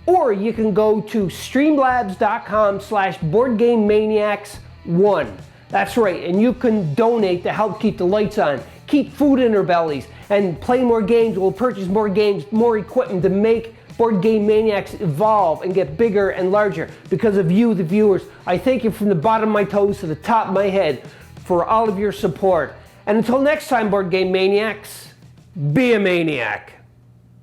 Or you can go to streamlabs.com/BoardGameManiacs1. That's right, and you can donate to help keep the lights on, keep food in our bellies, and play more games. We'll purchase more games, more equipment to make Board Game Maniacs evolve and get bigger and larger because of you, the viewers. I thank you from the bottom of my toes to the top of my head for all of your support. And until next time, Board Game Maniacs, be a maniac.